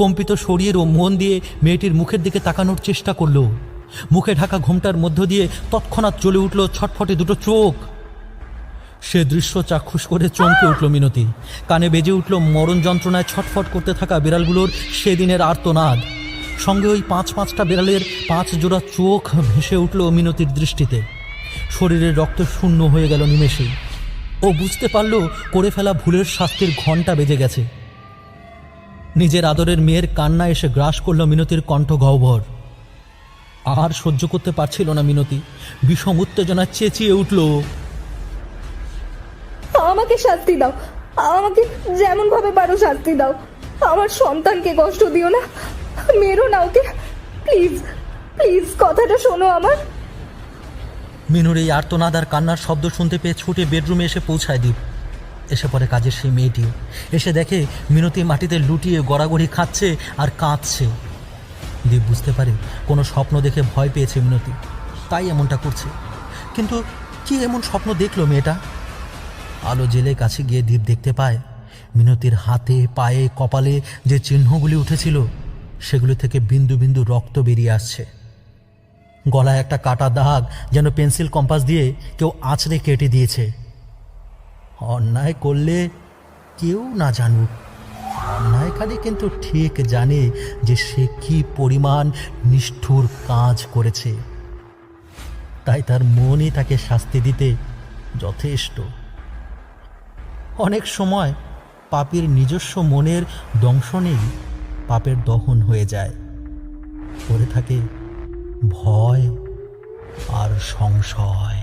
G: কম্পিত শরীর ও মন দিয়ে মেয়েটির মুখের দিকে তাকানোর চেষ্টা করল। মুখে ঢাকা ঘোমটার মধ্য দিয়ে তৎক্ষণাৎ জ্বলে উঠল ছটফটে দুটো চোখ। সে দৃশ্য চাক্ষুষ করে চমকে উঠল মিনতি। কানে বেজে উঠল মরণ যন্ত্রণায় ছটফট করতে থাকা বিড়ালগুলোর সেদিনের আর্তনাদ। সঙ্গে ওই পাঁচটা বিড়ালের 5 জোড়া চোখ ভেসে উঠল মিনতির দৃষ্টিতে। শরীরের রক্ত শূন্য হয়ে গেল নিমেষেই। ও বুঝতে পারল করে ফেলা ভুলের শাস্তির ঘণ্টা বেজে গেছে। নিজের আদরের মেয়ের কান্না এসে গ্রাস করল মিনতির কণ্ঠ গহ্বর। আর সহ্য করতে পারছিল না মিনতি। বিষম উত্তেজনায় চেঁচিয়ে উঠল,
H: আমাকে শাস্তি দাও, আমাকে যেমন ভাবে পারো শাস্তি দাও। আমার সন্তানকে কষ্ট দিও না, মেরো না ওকে, প্লিজ প্লিজ, কথাটা শোনো আমার।
G: মিনুর এই আর্তনাদ আর কান্নার শব্দ শুনতে পেয়ে ছুটে বেডরুমে এসে পৌঁছায় দীপ। এসে পড়ে কাজের সেই মেয়েটিও। এসে দেখে মিনতি মাটিতে লুটিয়ে গড়াগড়ি খাচ্ছে আর কাঁদছে। দীপ বুঝতে পারে কোনো স্বপ্ন দেখে ভয় পেয়েছে মিনতি, তাই এমনটা করছে। কিন্তু কি এমন স্বপ্ন দেখলো মেয়েটা? আলো জেলে কাছে গিয়ে দীপ দেখতে পায় মিনতির হাতে, পায়ে, কপালে যে চিহ্নগুলি উঠেছিল সেগুলি থেকে বিন্দু বিন্দু রক্ত বেরিয়ে আসছে। গলায় একটা কাটা দাগ, যেন পেন্সিল কম্পাস দিয়ে কেউ আঁচড়ে কেটে দিয়েছে। অন্যায় করলে কেউ না জানুক, অন্যায়কারী কিন্তু ঠিক জানে যে সে কি পরিমাণ নিষ্ঠুর কাজ করেছে। তাই তার মনই তাকে শাস্তি দিতে যথেষ্ট। অনেক সময় পাপীর নিজস্ব মনের দংশনেই পাপের দহন হয়ে যায়। পড়ে থাকে ভয় আর সংশয়।